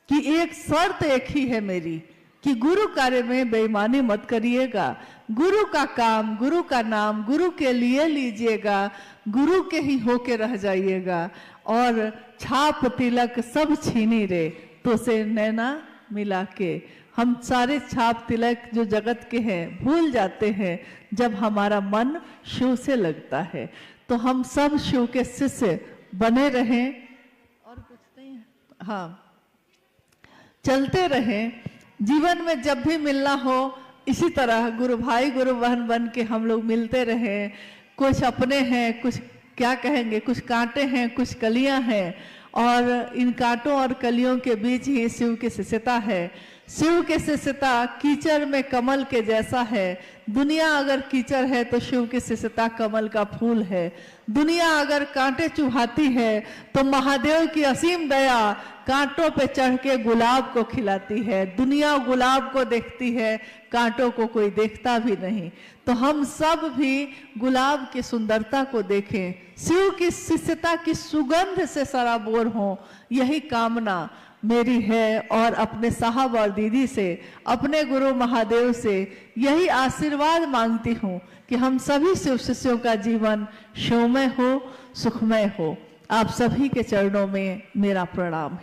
कि एक शर्त एक ही है मेरी कि गुरु कार्य में बेईमानी मत करिएगा, गुरु का काम, गुरु का नाम गुरु के लिए लीजिएगा, गुरु के ही होके रह जाइएगा। और छाप तिलक सब छीनी रे तो से नैना मिला के। हम सारे छाप तिलक जो जगत के हैं भूल जाते हैं जब हमारा मन शिव से लगता है। तो हम सब शिव के शिष्य बने रहें और कुछ नहीं है, हाँ, चलते रहें। जीवन में जब भी मिलना हो इसी तरह गुरु भाई गुरु बहन बन के हम लोग मिलते रहें। कुछ अपने हैं, कुछ क्या कहेंगे, कुछ कांटे हैं, कुछ कलियां हैं, और इन कांटों और कलियों के बीच ही शिव की शिष्यता है। शिव की शिष्यता कीचड़ में कमल के जैसा है। दुनिया अगर कीचड़ है तो शिव की शिष्यता कमल का फूल है। दुनिया अगर कांटे चुभाती है तो महादेव की असीम दया कांटों पे चढ़ के गुलाब को खिलाती है। दुनिया गुलाब को देखती है, कांटों को कोई देखता भी नहीं। तो हम सब भी गुलाब की सुंदरता को देखें, शिव की शिष्यता की सुगंध से सराबोर हों, यही कामना मेरी है। और अपने साहब और दीदी से, अपने गुरु महादेव से यही आशीर्वाद मांगती हूँ कि हम सभी शिव शिष्यों का जीवन शिवमय हो, सुखमय हो। आप सभी के चरणों में मेरा प्रणाम है।